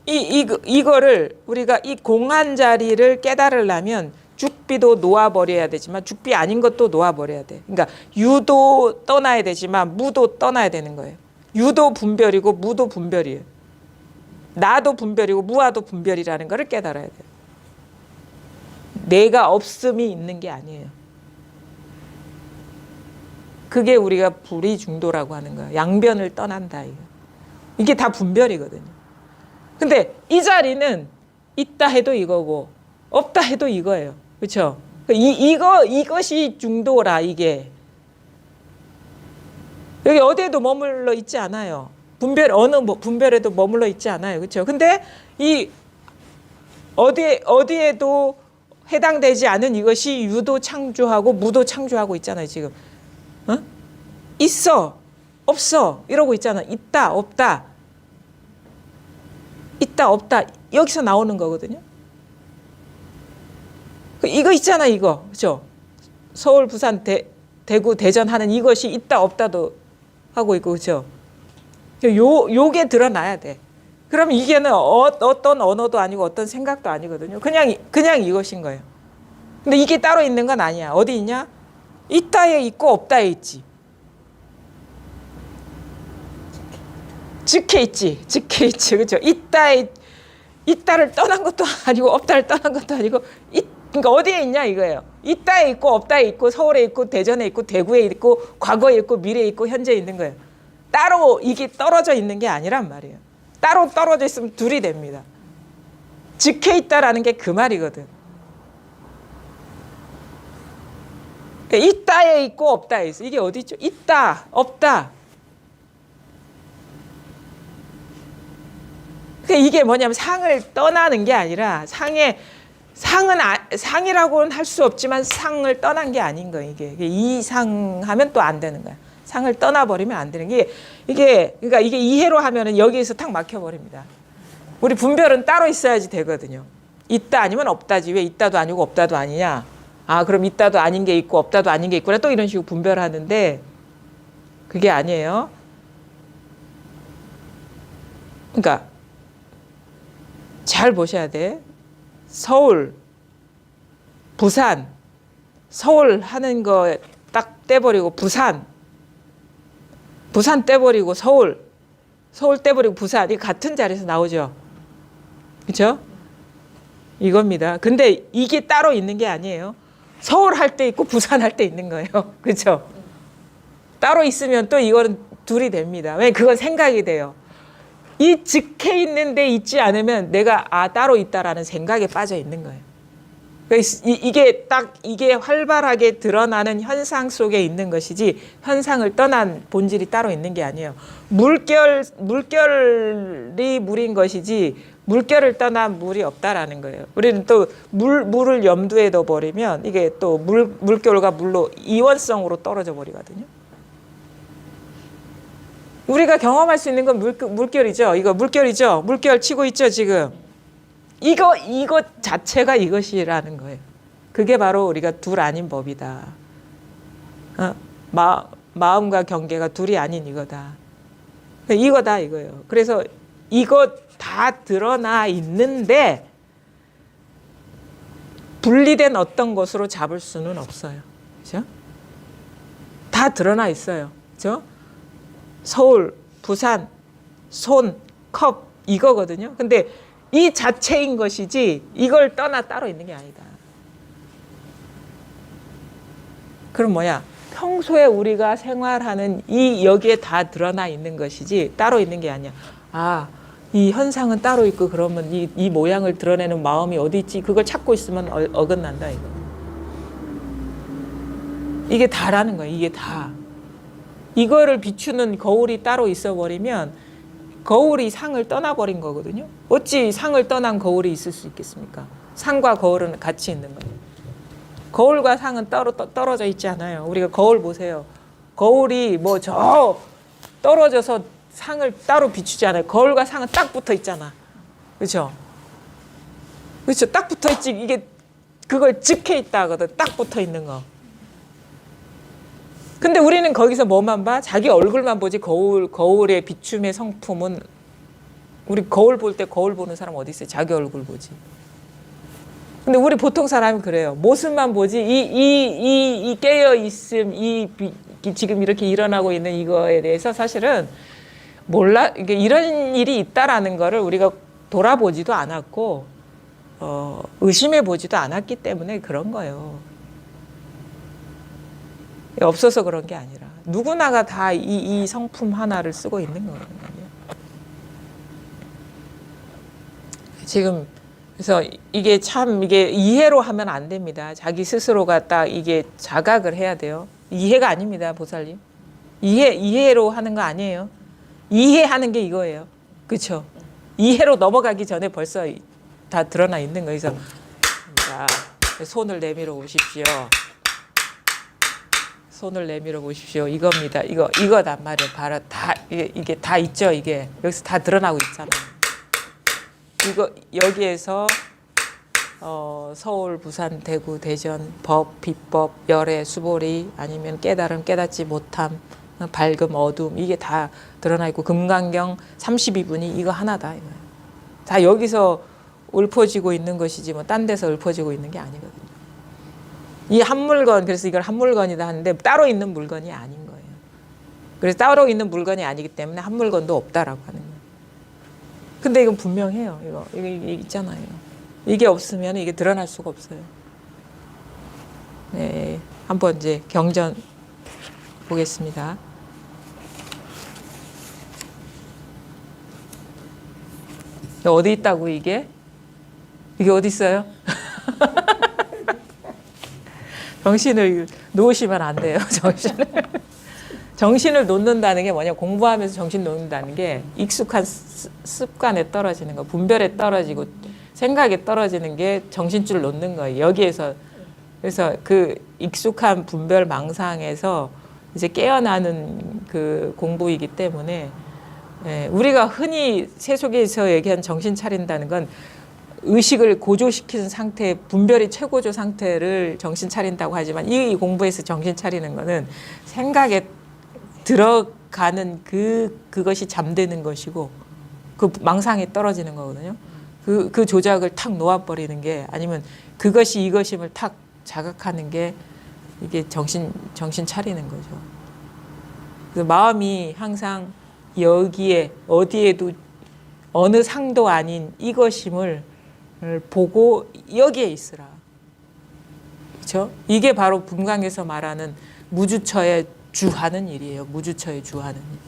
이거를 우리가 이 공한 자리를 깨달으려면 죽비도 놓아버려야 되지만 죽비 아닌 것도 놓아버려야 돼. 그러니까 유도 떠나야 되지만 무도 떠나야 되는 거예요. 유도 분별이고 무도 분별이에요. 나도 분별이고 무아도 분별이라는 것을 깨달아야 돼요. 내가 없음이 있는 게 아니에요. 그게 우리가 불이중도라고 하는 거예요. 양변을 떠난다. 이게 다 분별이거든요. 근데 이 자리는 있다 해도 이거고 없다 해도 이거예요. 그렇죠? 이것이 중도라 이게. 여기 어디에도 머물러 있지 않아요. 어느 분별에도 머물러 있지 않아요. 그렇죠? 근데 이 어디에도 해당되지 않은 이것이 유도 창조하고 무도 창조하고 있잖아요, 지금. 어? 있어, 없어 이러고 있잖아. 있다, 없다. 있다, 없다. 여기서 나오는 거거든요. 이거 있잖아, 이거. 그렇죠? 서울, 부산, 대구, 대전 하는 이것이 있다, 없다도 하고 있고, 그렇죠? 요게 드러나야 돼. 그럼 이게는 어떤 언어도 아니고 어떤 생각도 아니거든요. 그냥 이것인 거예요. 근데 이게 따로 있는 건 아니야. 어디 있냐? 있다에 있고 없다에 있지. 즉해 있지. 그렇죠? 있다를 떠난 것도 아니고 없다를 떠난 것도 아니고 그러니까 어디에 있냐 이거예요. 있다에 있고 없다에 있고 서울에 있고 대전에 있고 대구에 있고 과거에 있고 미래에 있고 현재에 있는 거예요. 따로 이게 떨어져 있는 게 아니란 말이에요. 따로 떨어져 있으면 둘이 됩니다. 즉해 있다라는 게 그 말이거든. 있다에 있고 없다에 있어. 이게 어디 있죠? 있다, 없다. 이게 뭐냐면 상을 떠나는 게 아니라 상이라고는 할 수 없지만 상을 떠난 게 아닌 거예요. 이게 이상하면 또 안 되는 거야. 상을 떠나버리면 안 되는 게 그러니까 이게 이해로 하면은 여기에서 탁 막혀버립니다. 우리 분별은 따로 있어야지 되거든요. 있다 아니면 없다지. 왜 있다도 아니고 없다도 아니냐? 아, 그럼 있다도 아닌 게 있고 없다도 아닌 게 있구나. 또 이런 식으로 분별하는데 그게 아니에요. 그러니까 잘 보셔야 돼. 서울, 부산, 서울 하는 거 딱 떼버리고 부산 떼버리고 서울 떼버리고 부산 이 같은 자리에서 나오죠. 그렇죠? 이겁니다. 근데 이게 따로 있는 게 아니에요. 서울 할 때 있고 부산 할 때 있는 거예요. 그렇죠? 따로 있으면 또 이거는 둘이 됩니다. 왜? 그건 생각이 돼요. 이 즉해 있는데 있지 않으면 내가 따로 있다라는 생각에 빠져 있는 거예요. 이게 활발하게 드러나는 현상 속에 있는 것이지 현상을 떠난 본질이 따로 있는 게 아니에요. 물결이 물인 것이지 물결을 떠난 물이 없다라는 거예요. 우리는 또 물을 염두에 둬버리면 이게 또 물결과 물로 이원성으로 떨어져 버리거든요. 우리가 경험할 수 있는 건 물결이죠. 이거 물결이죠. 물결 치고 있죠, 지금. 이것 자체가 이것이라는 거예요. 그게 바로 우리가 둘 아닌 법이다. 마음과 경계가 둘이 아닌 이거다. 이거다 이거예요. 그래서 이것 다 드러나 있는데 분리된 어떤 것으로 잡을 수는 없어요. 그렇죠? 다 드러나 있어요. 그렇죠? 서울, 부산, 손, 컵 이거거든요. 근데 이 자체인 것이지 이걸 떠나 따로 있는 게 아니다. 그럼 뭐야? 평소에 우리가 생활하는 이 여기에 다 드러나 있는 것이지 따로 있는 게 아니야. 아, 이 현상은 따로 있고 그러면 이 모양을 드러내는 마음이 어디 있지? 그걸 찾고 있으면 어긋난다 이거. 이게 다라는 거야. 이게 다. 이거를 비추는 거울이 따로 있어 버리면 거울이 상을 떠나버린 거거든요. 어찌 상을 떠난 거울이 있을 수 있겠습니까? 상과 거울은 같이 있는 거예요. 거울과 상은 떨어져 있지 않아요. 우리가 거울 보세요. 거울이 뭐 저 떨어져서 상을 따로 비추지 않아요. 거울과 상은 딱 붙어 있잖아. 그렇죠? 그렇죠. 딱 붙어 있지. 이게 그걸 찍혀 있다 하거든. 딱 붙어 있는 거. 근데 우리는 거기서 뭐만 봐? 자기 얼굴만 보지. 거울의 비춤의 성품은 우리 거울 볼 때 거울 보는 사람 어디 있어요? 자기 얼굴 보지. 근데 우리 보통 사람이 그래요. 모습만 보지. 이 깨어 있음, 지금 이렇게 일어나고 있는 이거에 대해서 사실은 몰라. 이게 이런 일이 있다라는 거를 우리가 돌아보지도 않았고 의심해 보지도 않았기 때문에 그런 거예요. 없어서 그런 게 아니라 누구나가 다 이 성품 하나를 쓰고 있는 거거든요. 지금 그래서 이게 참 이게 이해로 하면 안 됩니다. 자기 스스로가 딱 이게 자각을 해야 돼요. 이해가 아닙니다, 보살님. 이해로 하는 거 아니에요. 이해하는 게 이거예요. 그렇죠? 이해로 넘어가기 전에 벌써 다 드러나 있는 거예요. 그래서 자, 손을 내밀어 보십시오. 손을 내밀어 보십시오. 이겁니다. 이거단 말이에요. 바로 다 이게 다 있죠. 이게 여기서 다 드러나고 있잖아요. 이거 여기에서 서울, 부산, 대구, 대전, 법, 비법, 열애, 수보리 아니면 깨달음, 깨닫지 못함, 밝음, 어둠 이게 다 드러나 있고 금강경 32분이 이거 하나다 이거예요. 다 여기서 읊어지고 있는 것이지 뭐 딴 데서 읊어지고 있는 게 아니거든요. 이 한 물건 그래서 이걸 한 물건이다 하는데 따로 있는 물건이 아닌 거예요. 그래서 따로 있는 물건이 아니기 때문에 한 물건도 없다라고 하는 거예요. 근데 이건 분명해요. 이게 있잖아요. 이게 없으면 이게 드러날 수가 없어요. 네, 한번 이제 경전 보겠습니다. 어디 있다고 이게? 이게 어디 있어요? 정신을 놓으시면 안 돼요. 정신을 놓는다는 게 뭐냐? 공부하면서 정신 놓는다는 게 익숙한 습관에 떨어지는 거, 분별에 떨어지고 생각에 떨어지는 게 정신줄 놓는 거예요. 여기에서 그래서 그 익숙한 분별 망상에서 이제 깨어나는 그 공부이기 때문에 우리가 흔히 세속에서 얘기한 정신 차린다는 건 의식을 고조시키는 상태, 분별이 최고조 상태를 정신 차린다고 하지만 이 공부에서 정신 차리는 거는 생각에 들어가는 그것이 잠드는 것이고 그 망상에 떨어지는 거거든요. 그 조작을 탁 놓아버리는 게 아니면 그것이 이것임을 탁 자각하는 게 이게 정신 차리는 거죠. 그래서 마음이 항상 여기에 어디에도 어느 상도 아닌 이것임을 보고 여기에 있으라. 그렇죠? 이게 바로 분강에서 말하는 무주처에 주하는 일이에요. 무주처에 주하는 일.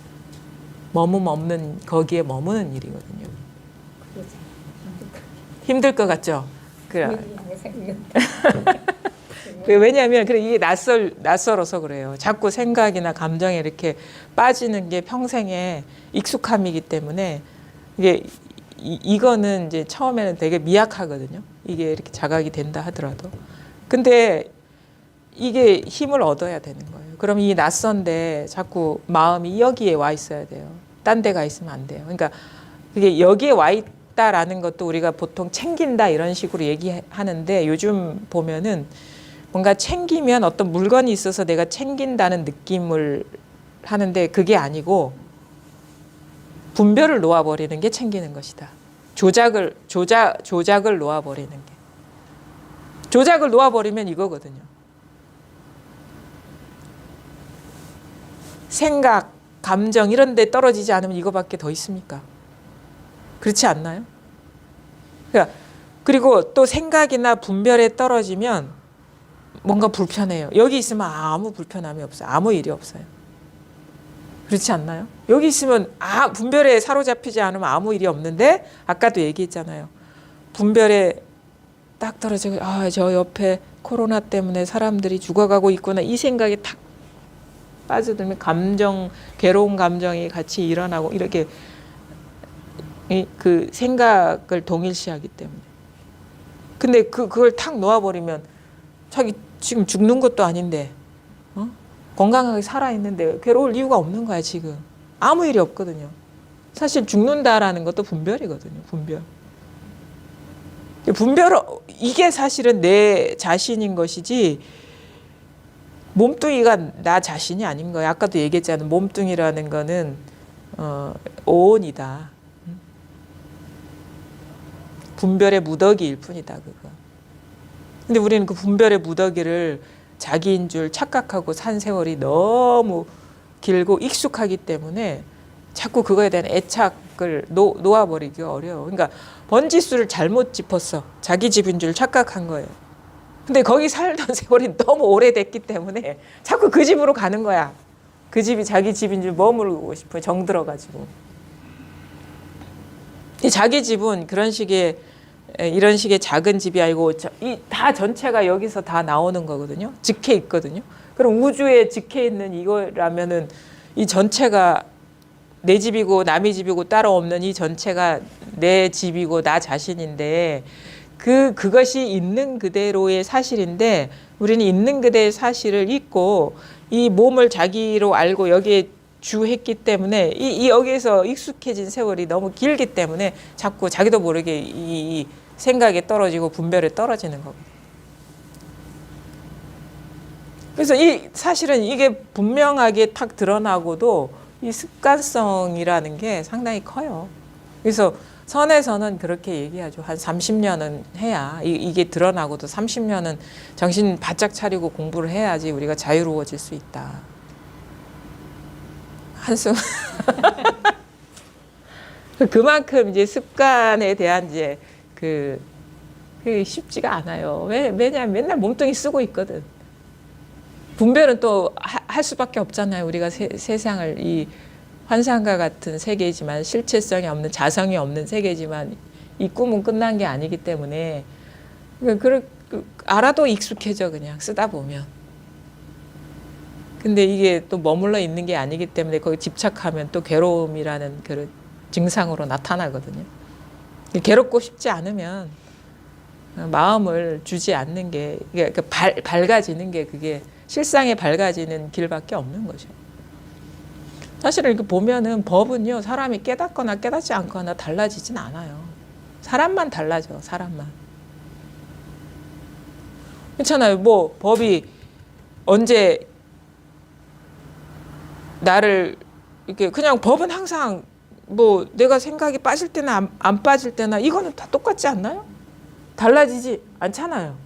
머문 없는 거기에 머무는 일이거든요. 힘들 것 같죠? 그래. 왜냐하면 이게 낯설어서 그래요. 자꾸 생각이나 감정에 이렇게 빠지는 게 평생의 익숙함이기 때문에 이거는 이제 처음에는 되게 미약하거든요. 이게 이렇게 자각이 된다 하더라도. 근데 이게 힘을 얻어야 되는 거예요. 그럼 이 낯선데 자꾸 마음이 여기에 와 있어야 돼요. 딴 데 가 있으면 안 돼요. 그러니까 그게 여기에 와 있다라는 것도 우리가 보통 챙긴다 이런 식으로 얘기하는데 요즘 보면은 뭔가 챙기면 어떤 물건이 있어서 내가 챙긴다는 느낌을 하는데 그게 아니고 분별을 놓아버리는 게 챙기는 것이다. 조작을 놓아버리는 게. 조작을 놓아버리면 이거거든요. 생각, 감정 이런 데 떨어지지 않으면 이거밖에 더 있습니까? 그렇지 않나요? 그러니까 그리고 또 생각이나 분별에 떨어지면 뭔가 불편해요. 여기 있으면 아무 불편함이 없어요. 아무 일이 없어요. 그렇지 않나요? 여기 있으면 분별에 사로잡히지 않으면 아무 일이 없는데 아까도 얘기했잖아요. 분별에 딱 떨어지고 저 옆에 코로나 때문에 사람들이 죽어가고 있구나 이 생각이 탁 빠져들면 괴로운 감정이 같이 일어나고 이렇게 그 생각을 동일시하기 때문에. 근데 그걸 탁 놓아버리면 자기 지금 죽는 것도 아닌데 건강하게 살아있는데 괴로울 이유가 없는 거야 지금. 아무 일이 없거든요. 사실 죽는다라는 것도 분별이거든요. 분별 이게 사실은 내 자신인 것이지 몸뚱이가 나 자신이 아닌 거예요. 아까도 얘기했잖아요. 몸뚱이라는 거는 오온이다. 분별의 무더기일 뿐이다. 그거. 근데 우리는 그 분별의 무더기를 자기인 줄 착각하고 산 세월이 너무 길고 익숙하기 때문에 자꾸 그거에 대한 애착을 놓아버리기가 어려워. 그러니까 번지수를 잘못 짚었어. 자기 집인 줄 착각한 거예요. 근데 거기 살던 세월이 너무 오래됐기 때문에 자꾸 그 집으로 가는 거야. 그 집이 자기 집인 줄 머무르고 싶어. 정들어가지고. 자기 집은 이런 식의 작은 집이 아니고 다 전체가 여기서 다 나오는 거거든요. 직해 있거든요. 그럼 우주에 직해 있는 이거라면은 이 전체가 내 집이고 남의 집이고 따로 없는 이 전체가 내 집이고 나 자신인데 그것이 있는 그대로의 사실인데 우리는 있는 그대의 사실을 잊고 이 몸을 자기로 알고 여기에 주했기 때문에 여기에서 익숙해진 세월이 너무 길기 때문에 자꾸 자기도 모르게 이 생각에 떨어지고 분별에 떨어지는 거거든요. 그래서 사실은 이게 분명하게 탁 드러나고도 이 습관성이라는 게 상당히 커요. 그래서 선에서는 그렇게 얘기하죠. 한 30년은 해야 이게 드러나고도 30년은 정신 바짝 차리고 공부를 해야지 우리가 자유로워질 수 있다. 한숨. 그만큼 이제 습관에 대한 이제 그게 쉽지가 않아요. 왜냐하면 맨날 몸뚱이 쓰고 있거든. 분별은 또 할 수밖에 없잖아요. 우리가 세상을 이 환상과 같은 세계지만 실체성이 없는 자성이 없는 세계지만 이 꿈은 끝난 게 아니기 때문에 알아도 익숙해져 그냥 쓰다 보면. 근데 이게 또 머물러 있는 게 아니기 때문에 거기 집착하면 또 괴로움이라는 그 증상으로 나타나거든요. 괴롭고 싶지 않으면 마음을 주지 않는 게 밝아지는 게 그게 실상에 밝아지는 길밖에 없는 거죠. 사실은 이렇게 보면은 법은요 사람이 깨닫거나 깨닫지 않거나 달라지진 않아요. 사람만 달라져. 사람만. 그렇잖아요. 뭐 법이 언제 나를 이렇게 그냥 법은 항상 뭐 내가 생각이 빠질 때나 안 빠질 때나 이거는 다 똑같지 않나요? 달라지지 않잖아요.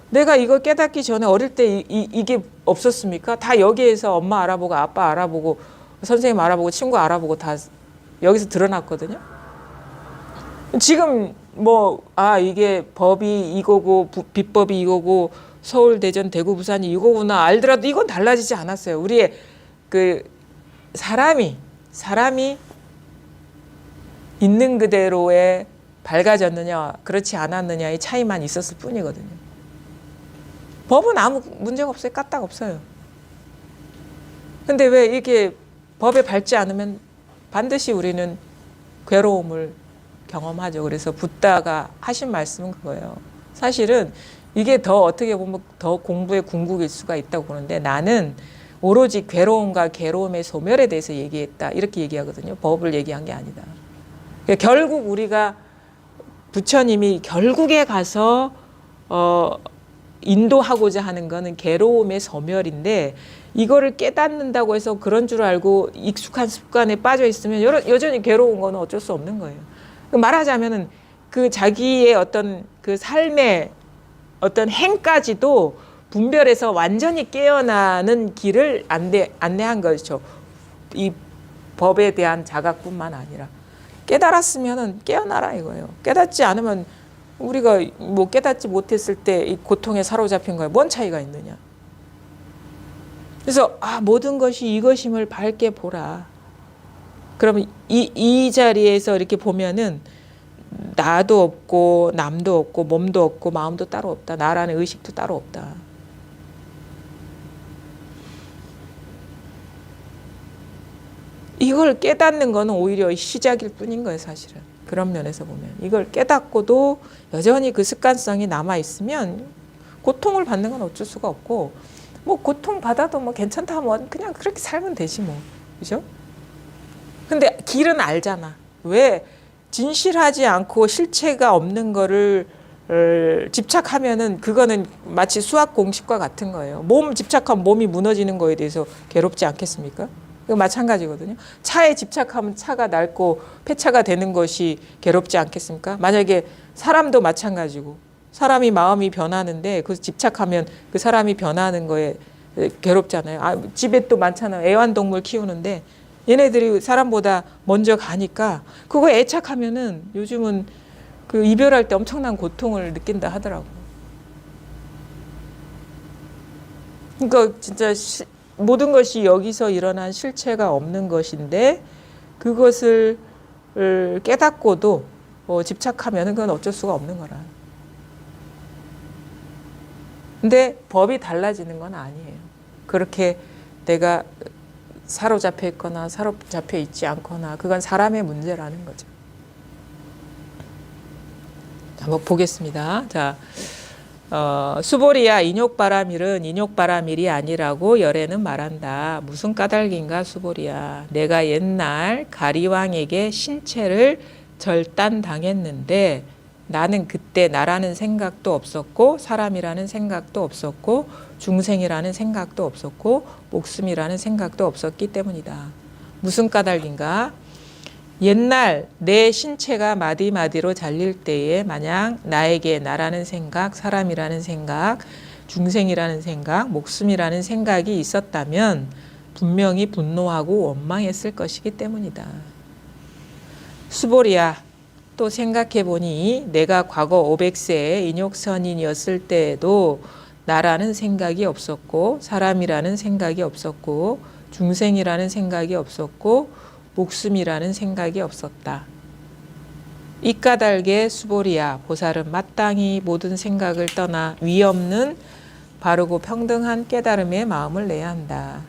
내가 이걸 깨닫기 전에 어릴 때 이게 없었습니까? 다 여기에서 엄마 알아보고 아빠 알아보고 선생님 알아보고 친구 알아보고 다 여기서 드러났거든요. 지금 이게 법이 이거고 비법이 이거고 서울, 대전, 대구, 부산이 이거구나 알더라도 이건 달라지지 않았어요. 우리의 그 사람이 있는 그대로에 밝아졌느냐 그렇지 않았느냐의 차이만 있었을 뿐이거든요. 법은 아무 문제가 없어요. 까딱 없어요. 근데 왜 이렇게 법에 밟지 않으면 반드시 우리는 괴로움을 경험하죠. 그래서 붓다가 하신 말씀은 그거예요. 사실은 이게 더 어떻게 보면 더 공부의 궁극일 수가 있다고 보는데 나는 오로지 괴로움과 괴로움의 소멸에 대해서 얘기했다. 이렇게 얘기하거든요. 법을 얘기한 게 아니다. 그러니까 결국 우리가 부처님이 결국에 가서 인도하고자 하는 거는 괴로움의 소멸인데 이거를 깨닫는다고 해서 그런 줄 알고 익숙한 습관에 빠져 있으면 여전히 괴로운 거는 어쩔 수 없는 거예요. 말하자면은 그 자기의 어떤 그 삶의 어떤 행까지도 분별해서 완전히 깨어나는 길을 안내한 거죠. 이 법에 대한 자각뿐만 아니라 깨달았으면은 깨어나라 이거예요. 깨닫지 않으면 우리가 뭐 깨닫지 못했을 때 이 고통에 사로잡힌 거에 뭔 차이가 있느냐. 그래서 모든 것이 이것임을 밝게 보라. 그러면 이 자리에서 이렇게 보면은 나도 없고 남도 없고 몸도 없고 마음도 따로 없다. 나라는 의식도 따로 없다. 이걸 깨닫는 거는 오히려 시작일 뿐인 거예요, 사실은. 그런 면에서 보면. 이걸 깨닫고도 여전히 그 습관성이 남아있으면 고통을 받는 건 어쩔 수가 없고, 뭐 고통 받아도 뭐 괜찮다 하면 그냥 그렇게 살면 되지 뭐. 그죠? 근데 길은 알잖아. 왜? 진실하지 않고 실체가 없는 거를 집착하면은 그거는 마치 수학 공식과 같은 거예요. 몸 집착하면 몸이 무너지는 거에 대해서 괴롭지 않겠습니까? 이거 마찬가지거든요. 차에 집착하면 차가 낡고 폐차가 되는 것이 괴롭지 않겠습니까? 만약에 사람도 마찬가지고 사람이 마음이 변하는데 그 집착하면 그 사람이 변하는 거에 괴롭잖아요. 집에 또 많잖아요. 애완동물 키우는데 얘네들이 사람보다 먼저 가니까 그거 애착하면은 요즘은 그 이별할 때 엄청난 고통을 느낀다 하더라고요. 그러니까 진짜 모든 것이 여기서 일어난 실체가 없는 것인데 그것을 깨닫고도 집착하면 그건 어쩔 수가 없는 거라. 근데 법이 달라지는 건 아니에요. 그렇게 내가 사로잡혀 있거나 사로잡혀 있지 않거나 그건 사람의 문제라는 거죠. 한번 보겠습니다. 자, 수보리야 인욕바라밀은 인욕바라밀이 아니라고 열애는 말한다. 무슨 까닭인가 수보리야. 내가 옛날 가리왕에게 신체를 절단당했는데 나는 그때 나라는 생각도 없었고 사람이라는 생각도 없었고 중생이라는 생각도 없었고 목숨이라는 생각도 없었기 때문이다. 무슨 까닭인가? 옛날 내 신체가 마디마디로 잘릴 때에 만약 나에게 나라는 생각, 사람이라는 생각, 중생이라는 생각, 목숨이라는 생각이 있었다면 분명히 분노하고 원망했을 것이기 때문이다. 수보리야, 또 생각해보니 내가 과거 500세의 인욕선인이었을 때에도 나라는 생각이 없었고 사람이라는 생각이 없었고 중생이라는 생각이 없었고 목숨이라는 생각이 없었다. 이 까닭에 수보리야 보살은 마땅히 모든 생각을 떠나 위 없는 바르고 평등한 깨달음의 마음을 내야 한다.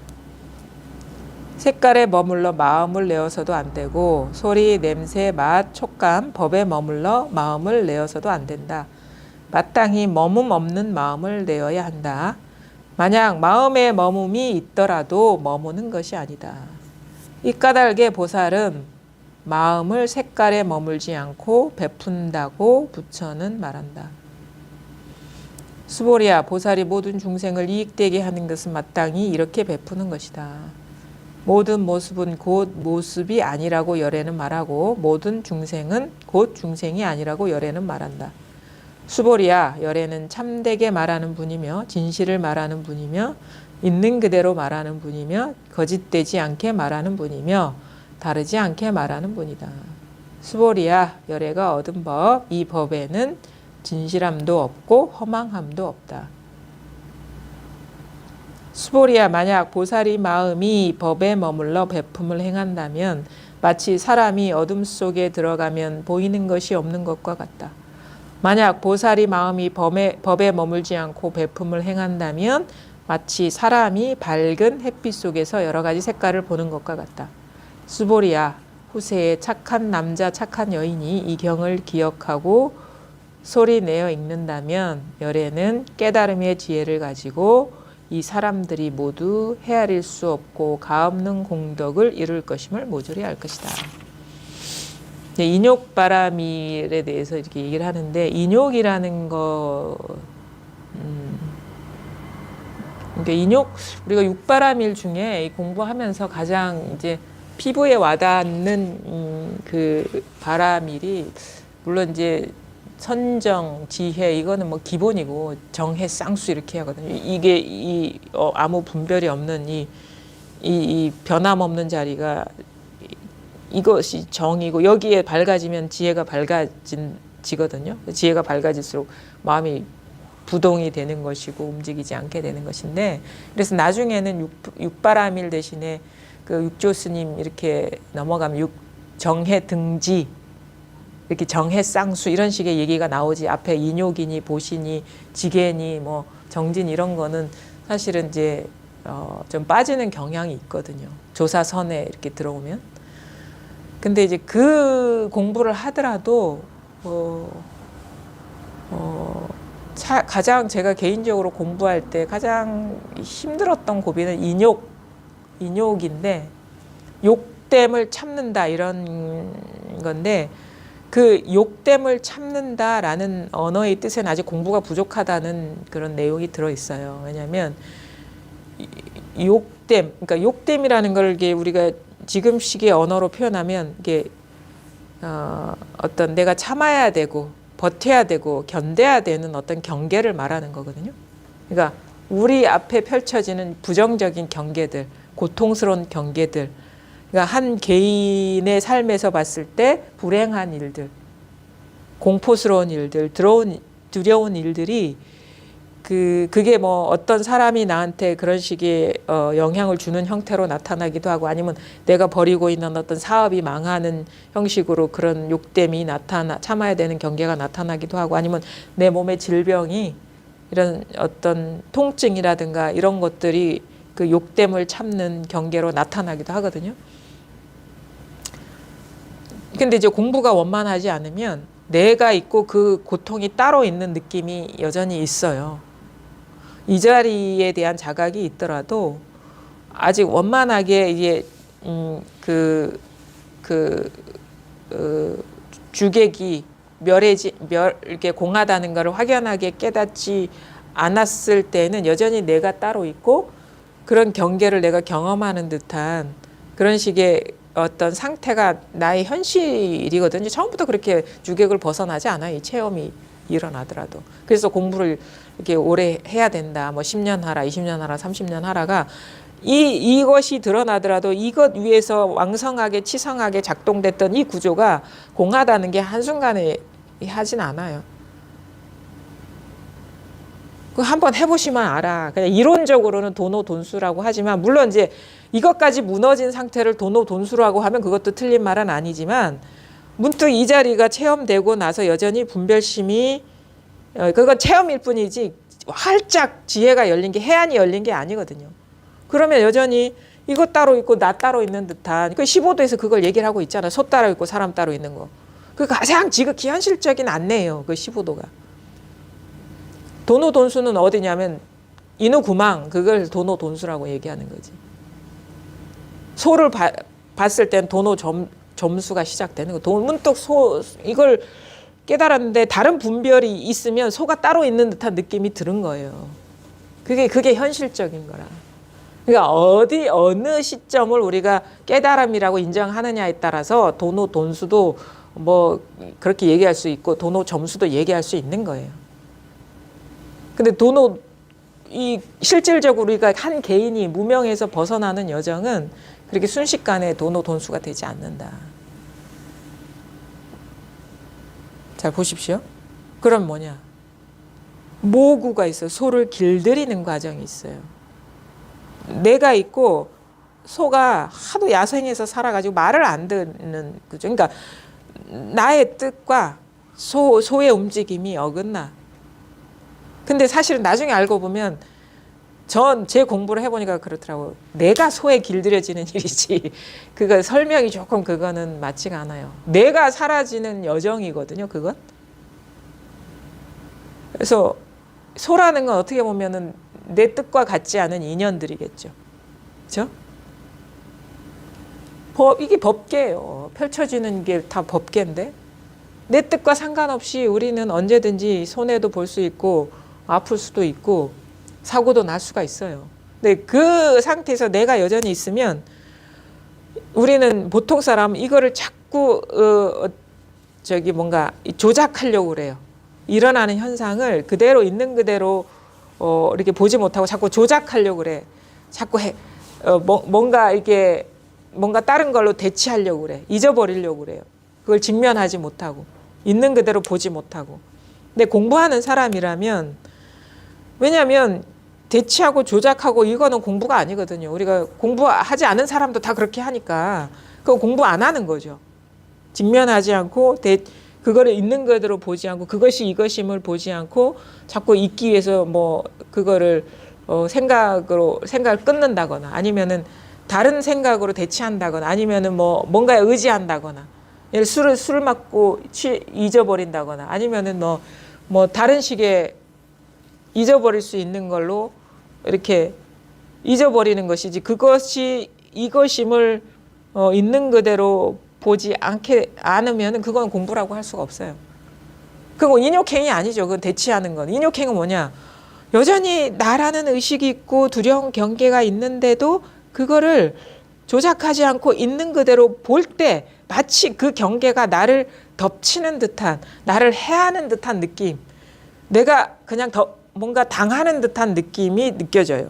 색깔에 머물러 마음을 내어서도 안 되고 소리, 냄새, 맛, 촉감, 법에 머물러 마음을 내어서도 안 된다. 마땅히 머문 없는 마음을 내어야 한다. 만약 마음에 머문이 있더라도 머무는 것이 아니다. 이 까닭에 보살은 마음을 색깔에 머물지 않고 베푼다고 부처는 말한다. 수보리야 보살이 모든 중생을 이익되게 하는 것은 마땅히 이렇게 베푸는 것이다. 모든 모습은 곧 모습이 아니라고 열애는 말하고 모든 중생은 곧 중생이 아니라고 열애는 말한다. 수보리야 열애는 참되게 말하는 분이며 진실을 말하는 분이며 있는 그대로 말하는 분이며 거짓되지 않게 말하는 분이며 다르지 않게 말하는 분이다. 수보리야 열애가 얻은 법, 이 법에는 진실함도 없고 허망함도 없다. 수보리야 만약 보살이 마음이 법에 머물러 베품을 행한다면 마치 사람이 어둠 속에 들어가면 보이는 것이 없는 것과 같다. 만약 보살이 마음이 법에 머물지 않고 베품을 행한다면 마치 사람이 밝은 햇빛 속에서 여러 가지 색깔을 보는 것과 같다. 수보리야 후세에 착한 남자 착한 여인이 이 경을 기억하고 소리내어 읽는다면 열애는 깨달음의 지혜를 가지고 이 사람들이 모두 헤아릴 수 없고 가없는 공덕을 이룰 것임을 모조리 알 것이다. 인욕바라밀에 대해서 이렇게 얘기를 하는데 인욕이라는 거 그러니까 인욕 우리가 육바라밀 중에 공부하면서 가장 이제 피부에 와닿는 그 바라밀이 물론 이제 선정, 지혜 이거는 뭐 기본이고 정해, 쌍수 이렇게 하거든요. 이게 아무 분별이 없는 이 변함없는 자리가 이것이 정이고 여기에 밝아지면 지혜가 밝아지거든요. 지혜가 밝아질수록 마음이 부동이 되는 것이고 움직이지 않게 되는 것인데 그래서 나중에는 육바라밀 대신에 그 육조 스님 이렇게 넘어가면 정해 등지 이렇게 정해 쌍수 이런 식의 얘기가 나오지 앞에 인욕이니 보시니 지게니 뭐 정진 이런 거는 사실은 이제 좀 빠지는 경향이 있거든요. 조사선에 이렇게 들어오면. 근데 이제 그 공부를 하더라도 가장 제가 개인적으로 공부할 때 가장 힘들었던 고비는 인욕인데 욕됨을 참는다 이런 건데 그 욕됨을 참는다라는 언어의 뜻에는 아직 공부가 부족하다는 그런 내용이 들어있어요. 왜냐하면 욕됨, 그러니까 욕됨이라는 걸 이게 우리가 지금 시기의 언어로 표현하면 이게 어떤 내가 참아야 되고 버텨야 되고 견뎌야 되는 어떤 경계를 말하는 거거든요. 그러니까 우리 앞에 펼쳐지는 부정적인 경계들, 고통스러운 경계들, 그러니까 한 개인의 삶에서 봤을 때 불행한 일들, 공포스러운 일들, 두려운 일들이 그게 뭐 어떤 사람이 나한테 그런 식의 영향을 주는 형태로 나타나기도 하고 아니면 내가 벌이고 있는 어떤 사업이 망하는 형식으로 그런 욕됨이 참아야 되는 경계가 나타나기도 하고 아니면 내 몸의 질병이 이런 어떤 통증이라든가 이런 것들이 그 욕됨을 참는 경계로 나타나기도 하거든요. 근데 이제 공부가 원만하지 않으면 내가 있고 그 고통이 따로 있는 느낌이 여전히 있어요. 이 자리에 대한 자각이 있더라도 아직 원만하게 이게 주객이 이렇게 공하다는 것을 확연하게 깨닫지 않았을 때는 여전히 내가 따로 있고 그런 경계를 내가 경험하는 듯한 그런 식의 어떤 상태가 나의 현실이거든요. 처음부터 그렇게 주객을 벗어나지 않아요. 이 체험이 일어나더라도. 그래서 공부를 이렇게 오래 해야 된다. 뭐 10년 하라, 20년 하라, 30년 하라가 이것이 드러나더라도 이것 위에서 왕성하게 치성하게 작동됐던 이 구조가 공하다는 게 한순간에 하진 않아요. 그 한번 해보시면 알아. 그냥 이론적으로는 도노돈수라고 하지만 물론 이제 이것까지 무너진 상태를 도노돈수라고 하면 그것도 틀린 말은 아니지만 문득 이 자리가 체험되고 나서 여전히 분별심이 그건 체험일 뿐이지 활짝 지혜가 열린 게 해안이 열린 게 아니거든요. 그러면 여전히 이것 따로 있고 나 따로 있는 듯한 그 15도에서 그걸 얘기를 하고 있잖아. 소 따로 있고 사람 따로 있는 거. 그 가장 지극히 현실적인 안내예요. 그 15도가. 도노돈수는 어디냐면 인우구망 그걸 도노돈수라고 얘기하는 거지. 소를 봤을 땐 점수가 시작되는 거. 문득 이걸 깨달았는데 다른 분별이 있으면 소가 따로 있는 듯한 느낌이 드는 거예요. 그게 현실적인 거라. 그러니까 어느 시점을 우리가 깨달음이라고 인정하느냐에 따라서 도노돈수도 뭐 그렇게 얘기할 수 있고 도노점수도 얘기할 수 있는 거예요. 근데 실질적으로 우리가 한 개인이 무명에서 벗어나는 여정은 그렇게 순식간에 도노돈수가 되지 않는다. 잘 보십시오. 그럼 뭐냐? 모구가 있어요. 소를 길들이는 과정이 있어요. 내가 있고 소가 하도 야생에서 살아가지고 말을 안 듣는 거죠. 그러니까 나의 뜻과 소의 움직임이 어긋나. 근데 사실은 나중에 알고 보면 제 공부를 해보니까 그렇더라고요. 내가 소에 길들여지는 일이지. 그거 설명이 조금 그거는 맞지가 않아요. 내가 사라지는 여정이거든요. 그건. 그래서 소라는 건 어떻게 보면은 내 뜻과 같지 않은 인연들이겠죠. 그렇죠? 이게 법계예요. 펼쳐지는 게 다 법계인데 내 뜻과 상관없이 우리는 언제든지 손해도 볼 수 있고 아플 수도 있고 사고도 날 수가 있어요. 근데 그 상태에서 내가 여전히 있으면 우리는 보통 사람 이거를 자꾸 뭔가 조작하려고 그래요. 일어나는 현상을 그대로 있는 그대로 이렇게 보지 못하고 자꾸 조작하려고 그래. 자꾸 뭔가 이게 뭔가 다른 걸로 대체하려고 그래. 잊어버리려고 그래요. 그걸 직면하지 못하고 있는 그대로 보지 못하고. 근데 공부하는 사람이라면, 왜냐하면 대치하고 조작하고 이거는 공부가 아니거든요. 우리가 공부하지 않은 사람도 다 그렇게 하니까 그거 공부 안 하는 거죠. 직면하지 않고 그거를 있는 그대로 보지 않고 그것이 이것임을 보지 않고 자꾸 잊기 위해서 뭐 그거를 생각을 끊는다거나 아니면은 다른 생각으로 대체한다거나 아니면은 뭐 뭔가에 의지한다거나 예를 술을 맞고 잊어버린다거나 아니면은 뭐 다른 식의 잊어버릴 수 있는 걸로 이렇게 잊어버리는 것이지 그것이 이것임을 있는 그대로 보지 않으면 그건 공부라고 할 수가 없어요. 그건 인욕행위 아니죠. 그건 대치하는 건. 인욕행위는 뭐냐? 여전히 나라는 의식이 있고 두려운 경계가 있는데도 그거를 조작하지 않고 있는 그대로 볼 때 마치 그 경계가 나를 덮치는 듯한 나를 해하는 듯한 느낌 내가 그냥 뭔가 당하는 듯한 느낌이 느껴져요.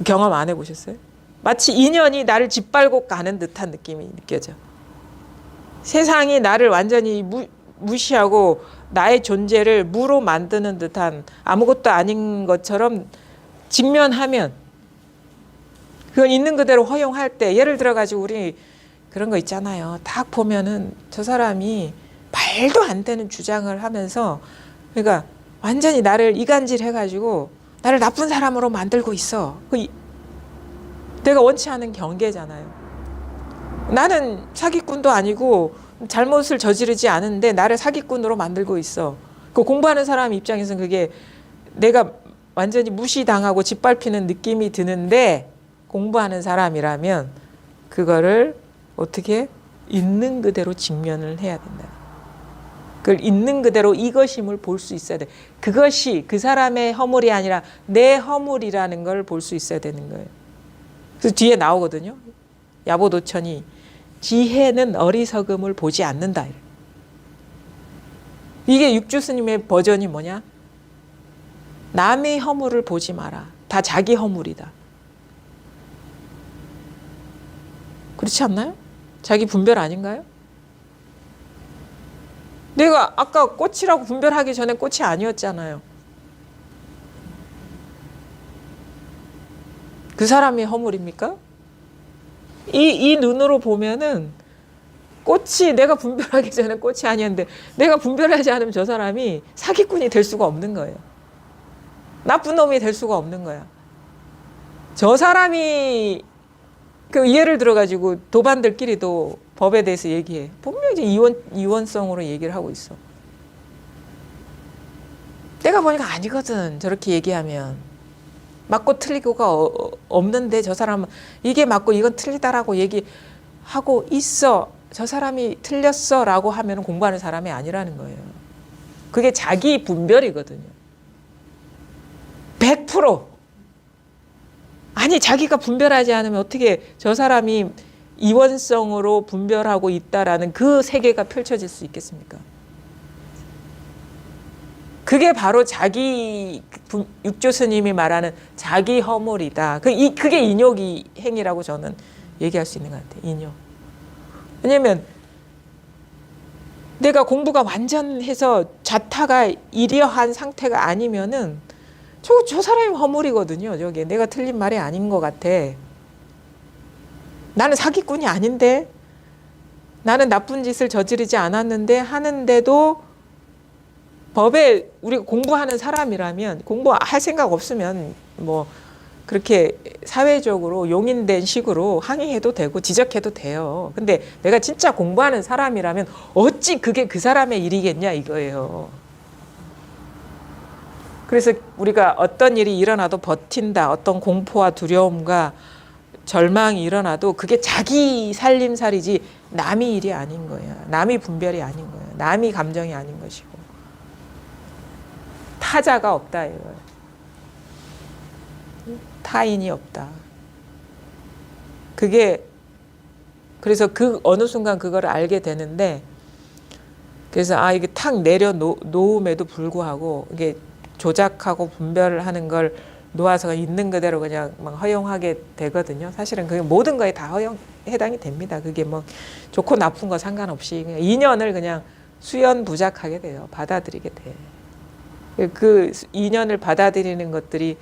경험 안 해보셨어요? 마치 인연이 나를 짓밟고 가는 듯한 느낌이 느껴져. 세상이 나를 완전히 무시하고 나의 존재를 무로 만드는 듯한 아무것도 아닌 것처럼 직면하면 그건 있는 그대로 허용할 때 예를 들어 가지고 우리 그런 거 있잖아요. 딱 보면은 저 사람이 말도 안 되는 주장을 하면서 그러니까 완전히 나를 이간질 해가지고 나를 나쁜 사람으로 만들고 있어. 내가 원치 않은 경계잖아요. 나는 사기꾼도 아니고 잘못을 저지르지 않은데 나를 사기꾼으로 만들고 있어. 그 공부하는 사람 입장에서는 그게 내가 완전히 무시당하고 짓밟히는 느낌이 드는데 공부하는 사람이라면 그거를 어떻게 있는 그대로 직면을 해야 된다. 그걸 있는 그대로 이것임을 볼 수 있어야 돼. 그것이 그 사람의 허물이 아니라 내 허물이라는 걸 볼 수 있어야 되는 거예요. 그래서 뒤에 나오거든요. 야보도천이 지혜는 어리석음을 보지 않는다. 이게 육주 스님의 버전이 뭐냐? 남의 허물을 보지 마라. 다 자기 허물이다. 그렇지 않나요? 자기 분별 아닌가요? 내가 아까 꽃이라고 분별하기 전에 꽃이 아니었잖아요. 그 사람의 허물입니까? 이 눈으로 보면은 꽃이 내가 분별하기 전에 꽃이 아니었는데 내가 분별하지 않으면 저 사람이 사기꾼이 될 수가 없는 거예요. 나쁜 놈이 될 수가 없는 거야. 저 사람이 그 예를 들어가지고 도반들끼리도 법에 대해서 얘기해. 분명히 이원성으로 얘기를 하고 있어. 내가 보니까 아니거든. 저렇게 얘기하면. 맞고 틀리고가 없는데 저 사람은 이게 맞고 이건 틀리다라고 얘기하고 있어. 저 사람이 틀렸어 라고 하면 공부하는 사람이 아니라는 거예요. 그게 자기 분별이거든요. 100%. 아니 자기가 분별하지 않으면 어떻게 저 사람이 이원성으로 분별하고 있다라는 그 세계가 펼쳐질 수 있겠습니까? 그게 바로 자기 육조 스님이 말하는 자기 허물이다. 그게 인욕이 행위라고 저는 얘기할 수 있는 것 같아요. 인욕. 왜냐면 내가 공부가 완전해서 자타가 이러한 상태가 아니면은 저 사람이 허물이거든요. 저게 내가 틀린 말이 아닌 것 같아. 나는 사기꾼이 아닌데 나는 나쁜 짓을 저지르지 않았는데 하는데도 법에 우리가 공부하는 사람이라면 공부할 생각 없으면 뭐 그렇게 사회적으로 용인된 식으로 항의해도 되고 지적해도 돼요. 근데 내가 진짜 공부하는 사람이라면 어찌 그게 그 사람의 일이겠냐 이거예요. 그래서 우리가 어떤 일이 일어나도 버틴다. 어떤 공포와 두려움과 절망이 일어나도 그게 자기 살림살이지 남의 일이 아닌 거예요. 남의 분별이 아닌 거예요. 남의 감정이 아닌 것이고. 타자가 없다 이거예요. 타인이 없다. 그게 그래서 그 어느 순간 그걸 알게 되는데 그래서 이게 탁 내려놓음에도 불구하고 이게 조작하고 분별을 하는 걸 놓아서 있는 그대로 그냥 막 허용하게 되거든요. 사실은 그게 모든 거에 다 해당이 됩니다. 그게 뭐 좋고 나쁜 거 상관없이 그냥 인연을 그냥 수연부작하게 돼요. 받아들이게 돼. 그 인연을 받아들이는 것들이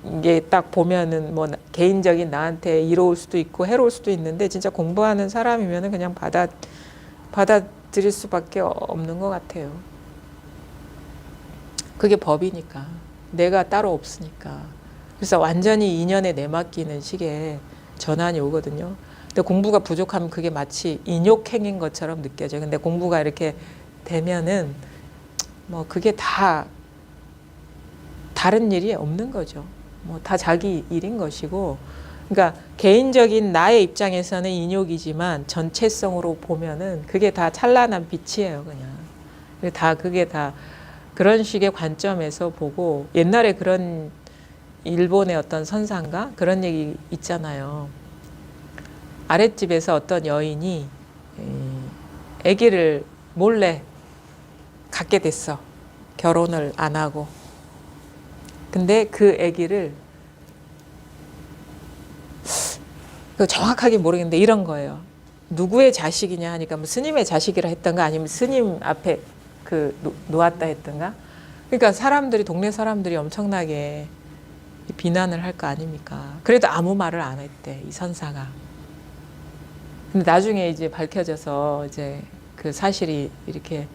이게 딱 보면은 뭐 개인적인 나한테 이로울 수도 있고 해로울 수도 있는데 진짜 공부하는 사람이면은 그냥 받아들일 수밖에 없는 것 같아요. 그게 법이니까. 내가 따로 없으니까. 그래서 완전히 인연에 내맡기는 식의 전환이 오거든요. 근데 공부가 부족하면 그게 마치 인욕행인 것처럼 느껴져요. 근데 공부가 이렇게 되면은 뭐 그게 다 다른 일이 없는 거죠. 뭐 다 자기 일인 것이고. 그러니까 개인적인 나의 입장에서는 인욕이지만 전체성으로 보면은 그게 다 찬란한 빛이에요, 그냥. 그게 다 그런 식의 관점에서 보고 옛날에 그런 일본의 어떤 선상가 그런 얘기 있잖아요. 아랫집에서 어떤 여인이 아기를 몰래 갖게 됐어. 결혼을 안 하고. 근데 그 아기를 정확하게 모르겠는데 이런 거예요. 누구의 자식이냐 하니까 뭐 스님의 자식이라 했던가 아니면 스님 앞에 놓았다 했던가. 그러니까 동네 사람들이 엄청나게 비난을 할 거 아닙니까? 그래도 아무 말을 안 했대, 이 선사가. 근데 나중에 이제 밝혀져서 이제 그 사실이 이렇게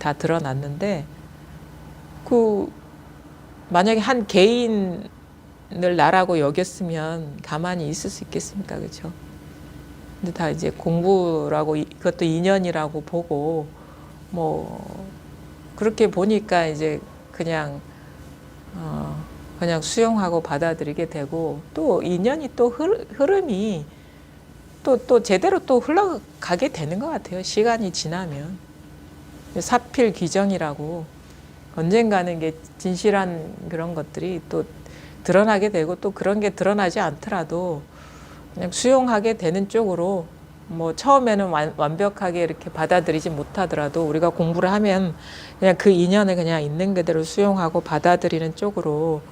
다 드러났는데, 만약에 한 개인을 나라고 여겼으면 가만히 있을 수 있겠습니까? 그렇죠? 근데 다 이제 공부라고, 그것도 인연이라고 보고, 뭐, 그렇게 보니까 이제 그냥 수용하고 받아들이게 되고, 또 인연이 또 흐름이 또 제대로 또 흘러가게 되는 것 같아요. 시간이 지나면. 사필귀정이라고 언젠가는 이게 진실한 그런 것들이 또 드러나게 되고, 또 그런 게 드러나지 않더라도 그냥 수용하게 되는 쪽으로, 뭐 처음에는 완벽하게 이렇게 받아들이지 못하더라도 우리가 공부를 하면 그냥 그 인연을 그냥 있는 그대로 수용하고 받아들이는 쪽으로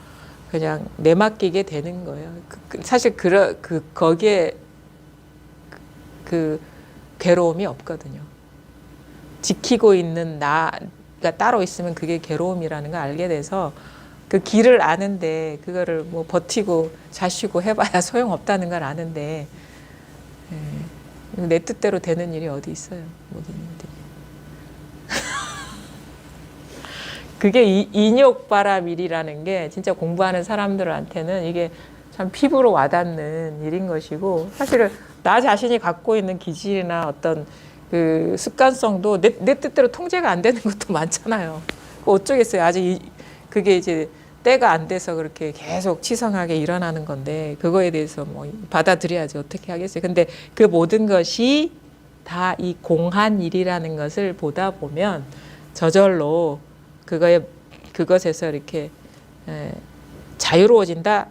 그냥 내맡기게 되는 거예요. 사실 거기에 그 괴로움이 없거든요. 지키고 있는 나가 따로 있으면 그게 괴로움이라는 걸 알게 돼서 그 길을 아는데 그거를 뭐 버티고 자시고 해봐야 소용없다는 걸 아는데, 내 뜻대로 되는 일이 어디 있어요, 모든 일들이. 그게 인욕바람일이라는 게 진짜 공부하는 사람들한테는 이게 참 피부로 와닿는 일인 것이고, 사실은 나 자신이 갖고 있는 기질이나 어떤 그 습관성도 내 뜻대로 통제가 안 되는 것도 많잖아요. 어쩌겠어요. 아직 그게 이제 때가 안 돼서 그렇게 계속 치성하게 일어나는 건데, 그거에 대해서 뭐 받아들여야지 어떻게 하겠어요. 근데 그 모든 것이 다 이 공한 일이라는 것을 보다 보면 저절로 그것에서 이렇게 자유로워진다.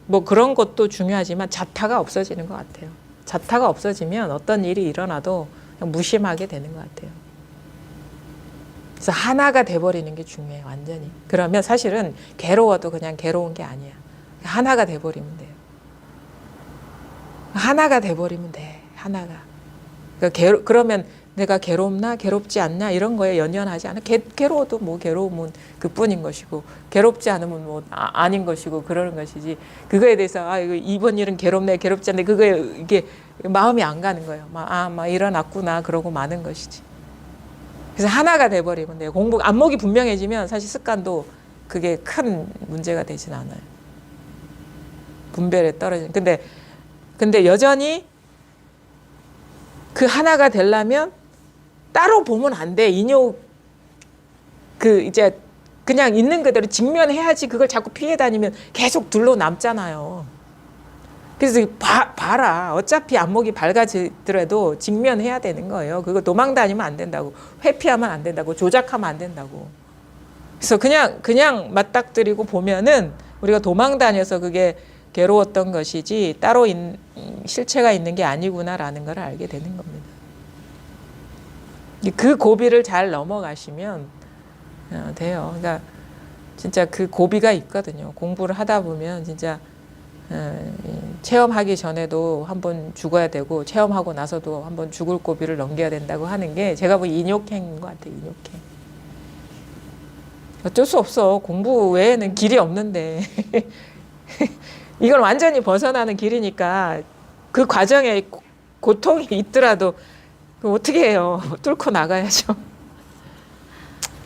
뭐 그런 것도 중요하지만 자타가 없어지는 것 같아요. 자타가 없어지면 어떤 일이 일어나도 그냥 무심하게 되는 것 같아요. 그래서 하나가 돼버리는 게 중요해요, 완전히. 그러면 사실은 괴로워도 그냥 괴로운 게 아니야. 하나가 돼버리면 돼요. 하나가 돼버리면 돼, 하나가. 그러면 내가 괴롭나 괴롭지 않냐 이런 거에 연연하지 않아. 괴로워도 뭐 괴로움은 그뿐인 것이고, 괴롭지 않으면 뭐 아닌 것이고 그러는 것이지. 그거에 대해서 이번 일은 괴롭네 괴롭지 않네 이게 마음이 안 가는 거예요. 막 일어났구나 그러고 마는 것이지. 그래서 하나가 돼버리면 돼요. 안목이 분명해지면 사실 습관도 그게 큰 문제가 되진 않아요. 분별에 떨어지는. 근데 여전히 그 하나가 되려면 따로 보면 안 돼. 인욕 이제 그냥 있는 그대로 직면해야지. 그걸 자꾸 피해 다니면 계속 둘러 남잖아요. 그래서 봐라. 어차피 안목이 밝아지더라도 직면해야 되는 거예요. 그거 도망 다니면 안 된다고. 회피하면 안 된다고. 조작하면 안 된다고. 그래서 그냥 맞닥뜨리고 보면은 우리가 도망 다녀서 그게 괴로웠던 것이지 따로 실체가 있는 게 아니구나라는 걸 알게 되는 겁니다. 그 고비를 잘 넘어가시면 돼요. 그러니까 진짜 그 고비가 있거든요. 공부를 하다 보면 진짜 체험하기 전에도 한번 죽어야 되고 체험하고 나서도 한번 죽을 고비를 넘겨야 된다고 하는 게 제가 보기 인욕행인 것 같아요. 인욕행. 어쩔 수 없어. 공부 외에는 길이 없는데 이건 완전히 벗어나는 길이니까 그 과정에 고통이 있더라도 어떻게 해요? 뚫고 나가야죠.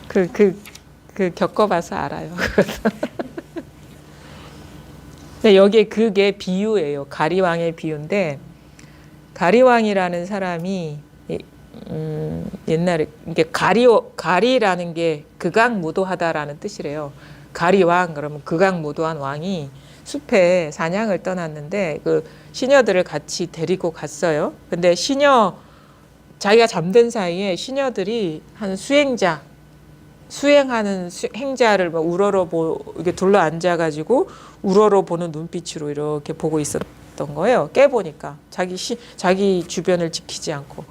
그 겪어봐서 알아요. 근데 여기에 그게 비유예요. 가리왕의 비유인데 가리왕이라는 사람이 옛날에 이게 가리라는 게 극악무도하다라는 뜻이래요. 가리왕 그러면 극악무도한 왕이 숲에 사냥을 떠났는데 그 시녀들을 같이 데리고 갔어요. 근데 자기가 잠든 사이에 시녀들이 한 수행하는 행자를 막 이렇게 둘러 앉아가지고 우러러 보는 눈빛으로 이렇게 보고 있었던 거예요. 깨보니까 자기 주변을 지키지 않고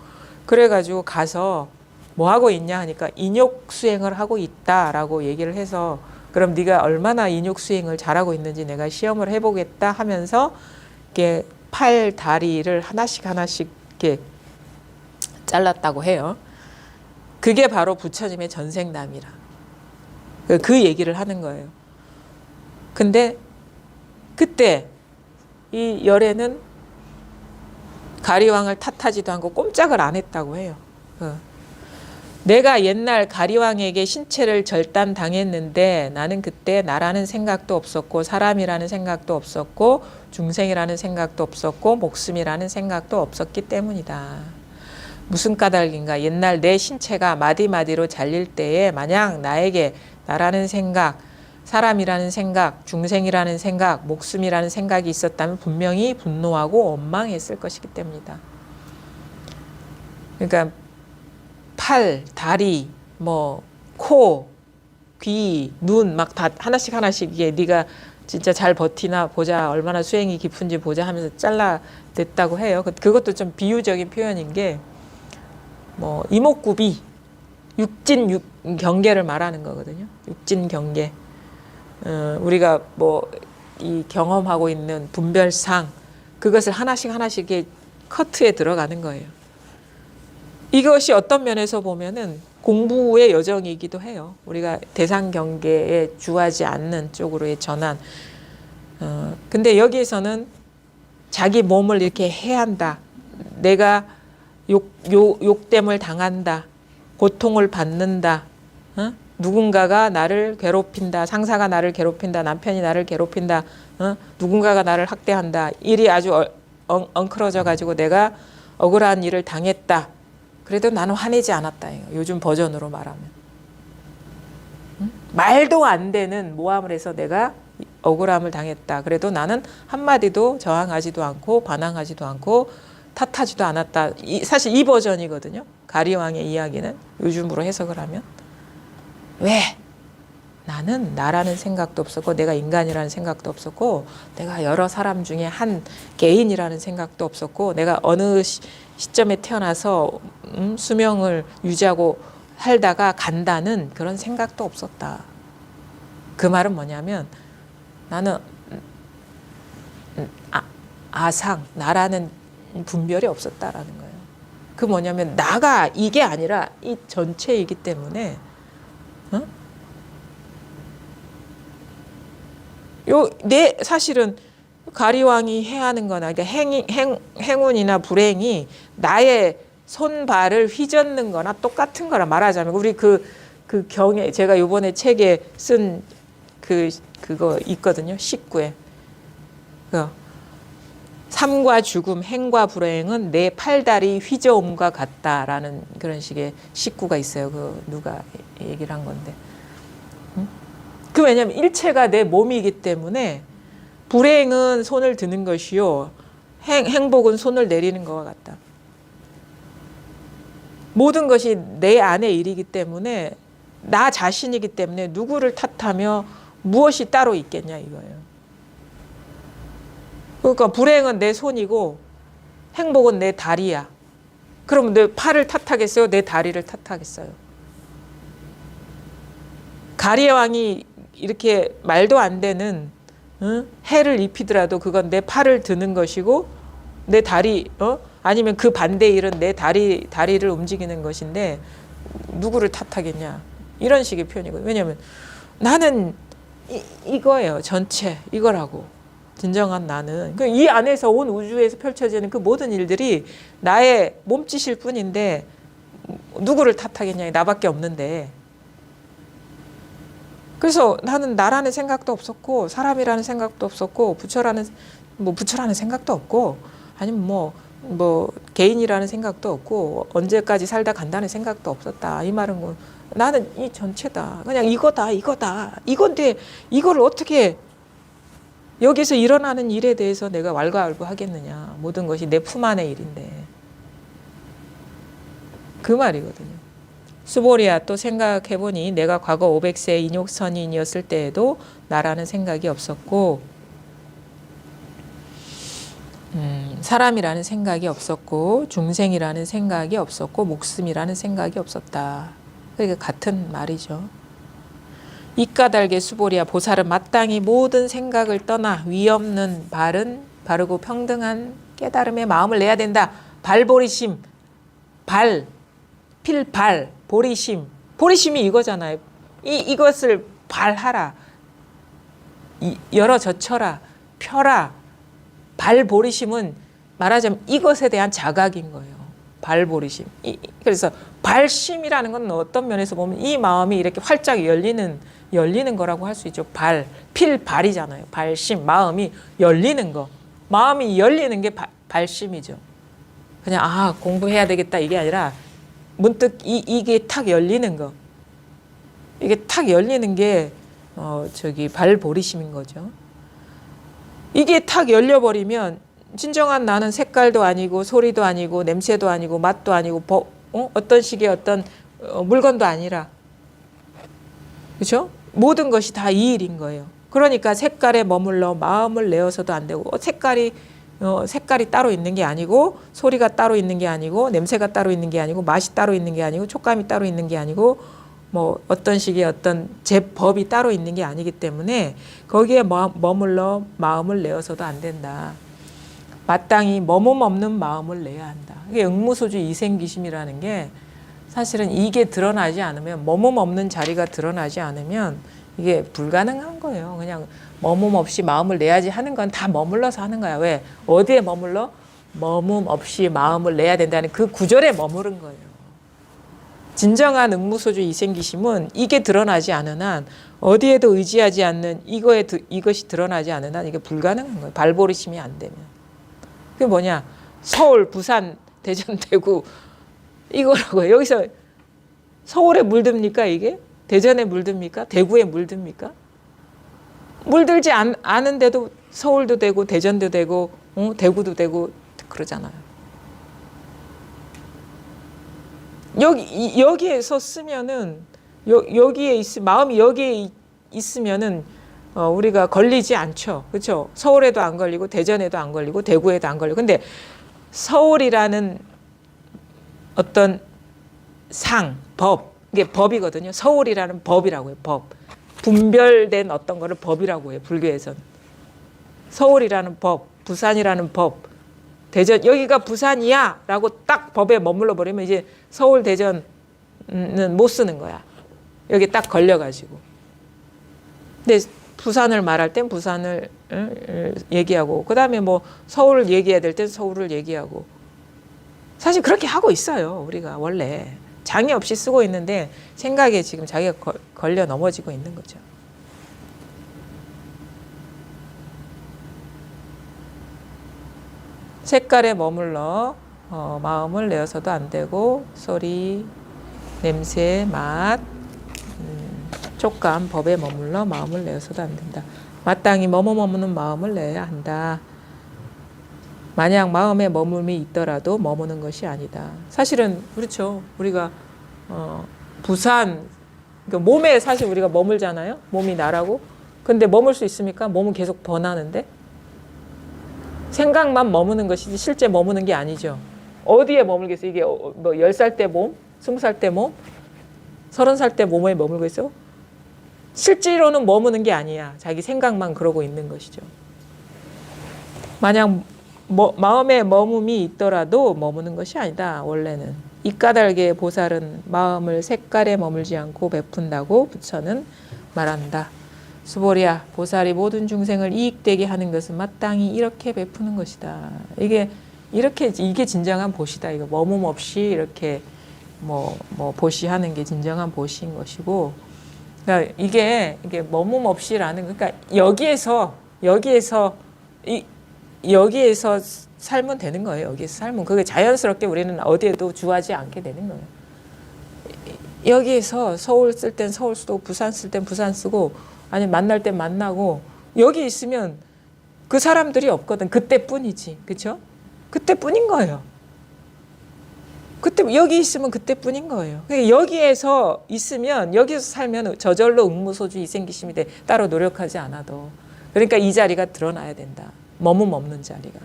그래가지고 가서 뭐 하고 있냐 하니까 인욕 수행을 하고 있다라고 얘기를 해서 그럼 네가 얼마나 인욕 수행을 잘하고 있는지 내가 시험을 해보겠다 하면서 이렇게 팔 다리를 하나씩 이렇게 잘랐다고 해요. 그게 바로 부처님의 전생남이라. 그 얘기를 하는 거예요. 근데 그때 이 열애는 가리왕을 탓하지도 않고 꼼짝을 안 했다고 해요. 내가 옛날 가리왕에게 신체를 절단당했는데 나는 그때 나라는 생각도 없었고 사람이라는 생각도 없었고 중생이라는 생각도 없었고 목숨이라는 생각도 없었기 때문이다. 무슨 까닭인가? 옛날 내 신체가 마디마디로 잘릴 때에 만약 나에게 나라는 생각, 사람이라는 생각, 중생이라는 생각, 목숨이라는 생각이 있었다면 분명히 분노하고 원망했을 것이기 때문이다. 그러니까 팔, 다리, 코, 귀, 눈 막 다 하나씩 이게 네가 진짜 잘 버티나 보자, 얼마나 수행이 깊은지 보자 하면서 잘라냈다고 해요. 그것도 좀 비유적인 표현인 게 이목구비, 육진경계를 말하는 거거든요. 육진경계. 우리가 이 경험하고 있는 분별상 그것을 하나씩 이렇게 커트에 들어가는 거예요. 이것이 어떤 면에서 보면은 공부의 여정이기도 해요. 우리가 대상 경계에 주하지 않는 쪽으로의 전환. 근데 여기에서는 자기 몸을 이렇게 해한다. 내가 욕됨을 당한다. 고통을 받는다. 누군가가 나를 괴롭힌다. 상사가 나를 괴롭힌다. 남편이 나를 괴롭힌다. 누군가가 나를 학대한다. 일이 아주 엉클어져 가지고 내가 억울한 일을 당했다. 그래도 나는 화내지 않았다. 요즘 버전으로 말하면. 말도 안 되는 모함을 해서 내가 억울함을 당했다. 그래도 나는 한마디도 저항하지도 않고 반항하지도 않고 탓하지도 않았다. 사실 이 버전이거든요. 가리왕의 이야기는 요즘으로 해석을 하면. 왜? 나는 나라는 생각도 없었고 내가 인간이라는 생각도 없었고 내가 여러 사람 중에 한 개인이라는 생각도 없었고 내가 어느 시점에 태어나서 수명을 유지하고 살다가 간다는 그런 생각도 없었다. 그 말은 뭐냐면 나는 나라는 분별이 없었다라는 거예요. 그 뭐냐면 나가 이게 아니라 이 전체이기 때문에 사실은 가리왕이 해하는 거나 그러니까 행운이나 불행이 나의 손발을 휘젓는 거나 똑같은 거라 말하자면 우리 그 경에 제가 요번에 책에 쓴 그거 있거든요. 19에. 삶과 죽음, 행과 불행은 내 팔다리 휘저음과 같다라는 그런 식의 19가 있어요. 누가 얘기를 한 건데. 왜냐면 일체가 내 몸이기 때문에 불행은 손을 드는 것이요. 행복은 손을 내리는 것과 같다. 모든 것이 내 안의 일이기 때문에 나 자신이기 때문에 누구를 탓하며 무엇이 따로 있겠냐 이거예요. 그러니까 불행은 내 손이고 행복은 내 다리야. 그럼 내 팔을 탓하겠어요? 내 다리를 탓하겠어요? 가리왕이 이렇게 말도 안 되는 해를 입히더라도 그건 내 팔을 드는 것이고 내 다리 아니면 그 반대의 일은 내 다리를 움직이는 것인데 누구를 탓하겠냐 이런 식의 표현이거든요. 왜냐하면 나는 이거예요. 전체 이거라고. 진정한 나는 이 안에서 온 우주에서 펼쳐지는 그 모든 일들이 나의 몸짓일 뿐인데 누구를 탓하겠냐 나밖에 없는데. 그래서 나는 나라는 생각도 없었고 사람이라는 생각도 없었고 부처라는 생각도 없고 아니면 뭐 개인이라는 생각도 없고 언제까지 살다 간다는 생각도 없었다. 이 말은 나는 이 전체다. 그냥 이거다. 이건데 이걸 어떻게 여기서 일어나는 일에 대해서 내가 왈가왈부하겠느냐. 모든 것이 내 품 안의 일인데. 그 말이거든요. 수보리야 또 생각해보니 내가 과거 500세 인욕선인이었을 때에도 나라는 생각이 없었고 사람이라는 생각이 없었고 중생이라는 생각이 없었고 목숨이라는 생각이 없었다. 그러니까 같은 말이죠. 이까달게 수보리야 보살은 마땅히 모든 생각을 떠나 위없는 바르고 평등한 깨달음의 마음을 내야 된다. 발보리심, 필발, 보리심이 이거잖아요. 이것을 발하라, 열어젖혀라, 펴라. 발보리심은 말하자면 이것에 대한 자각인 거예요. 발보리심. 그래서 발심이라는 건 어떤 면에서 보면 이 마음이 이렇게 활짝 열리는 거라고 할 수 있죠. 필발이잖아요. 발심, 마음이 열리는 거. 마음이 열리는 게 발심이죠. 그냥 공부해야 되겠다 이게 아니라 문득 이게 탁 열리는 거. 이게 탁 열리는 게 발보리심인 거죠. 이게 탁 열려버리면 진정한 나는 색깔도 아니고 소리도 아니고 냄새도 아니고 맛도 아니고 어떤 식의 어떤 물건도 아니라 그렇죠? 모든 것이 다 이 일인 거예요. 그러니까 색깔에 머물러 마음을 내어서도 안 되고 색깔이 따로 있는 게 아니고 소리가 따로 있는 게 아니고 냄새가 따로 있는 게 아니고 맛이 따로 있는 게 아니고 촉감이 따로 있는 게 아니고 어떤 식의 어떤 제법이 따로 있는 게 아니기 때문에 거기에 머물러 마음을 내어서도 안 된다. 마땅히 머문 없는 마음을 내야 한다. 이게 응무소주 이생기심이라는 게 사실은 이게 드러나지 않으면 머문 없는 자리가 드러나지 않으면 이게 불가능한 거예요. 그냥 머문 없이 마음을 내야지 하는 건 다 머물러서 하는 거야. 왜? 어디에 머물러? 머문 없이 마음을 내야 된다는 그 구절에 머무른 거예요. 진정한 응무소주 이생기심은 이게 드러나지 않은 한 어디에도 의지하지 않는 이것이 드러나지 않은 한 이게 불가능한 거예요. 발보리심이 안 되면. 그게 뭐냐? 서울, 부산, 대전, 대구 이거라고요. 여기서 서울에 물듭니까 이게? 대전에 물듭니까? 대구에 물듭니까? 물들지 않은데도 서울도 되고 대전도 되고 대구도 되고 그러잖아요. 여기에서 쓰면은 여기에 마음이 여기에 있으면은 우리가 걸리지 않죠. 그렇죠? 서울에도 안 걸리고 대전에도 안 걸리고 대구에도 안 걸리고. 근데 서울이라는 어떤 법, 이게 법이거든요. 서울이라는 법이라고 해요. 법. 분별된 어떤 거를 법이라고 해요. 불교에서는. 서울이라는 법, 부산이라는 법, 대전, 여기가 부산이야 라고 딱 법에 머물러 버리면 이제 서울, 대전은 못 쓰는 거야. 여기 딱 걸려가지고. 근데 부산을 말할 땐 부산을 얘기하고, 그 다음에 서울을 얘기해야 될 땐 서울을 얘기하고. 사실 그렇게 하고 있어요. 우리가 원래. 장애 없이 쓰고 있는데 생각에 지금 자기가 걸려 넘어지고 있는 거죠. 색깔에 머물러 마음을 내어서도 안 되고 소리, 냄새, 맛, 촉감, 법에 머물러 마음을 내어서도 안 된다. 마땅히 머무는 마음을 내야 한다. 만약 마음에 머물미 있더라도 머무는 것이 아니다. 사실은 그렇죠. 우리가 부산, 그러니까 몸에 사실 우리가 머물잖아요. 몸이 나라고. 근데 머물 수 있습니까? 몸은 계속 번하는데. 생각만 머무는 것이지 실제 머무는 게 아니죠. 어디에 머물겠어요? 이게 10살 때 몸? 20살 때 몸? 30살 때 몸에 머물고 있어? 실제로는 머무는 게 아니야. 자기 생각만 그러고 있는 것이죠. 만약 마음에 머금이 있더라도 머무는 것이 아니다. 원래는 이까닭의 보살은 마음을 색깔에 머물지 않고 베푼다고 부처는 말한다. 수보리야, 보살이 모든 중생을 이익되게 하는 것은 마땅히 이렇게 베푸는 것이다. 이게 진정한 보시다. 이거 머문 없이 이렇게 보시하는 게 진정한 보시인 것이고, 그러니까 이게 머문 없이라는, 그러니까 여기에서 살면 되는 거예요. 여기에서 살면 그게 자연스럽게 우리는 어디에도 주하지 않게 되는 거예요. 여기에서 서울 쓸 땐 서울 쓰고 부산 쓸 땐 부산 쓰고 아니 만날 땐 만나고 여기 있으면 그 사람들이 없거든. 그때뿐이지. 그렇죠? 그때뿐인 거예요. 그때 여기 있으면 그때뿐인 거예요. 그러니까 여기에서 있으면 여기서 살면 저절로 응무소주 이생기심이 돼. 따로 노력하지 않아도. 그러니까 이 자리가 드러나야 된다. 머문 없는 자리가.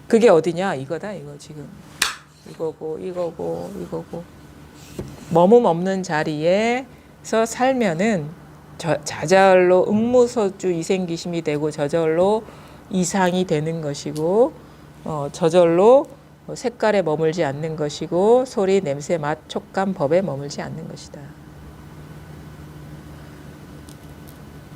그게 어디냐? 이거다. 이거 지금. 이거고. 머문 없는 자리에서 살면은 저절로 응무소주 이생기심이 되고 저절로 이상이 되는 것이고 저절로 색깔에 머물지 않는 것이고 소리, 냄새, 맛, 촉감, 법에 머물지 않는 것이다.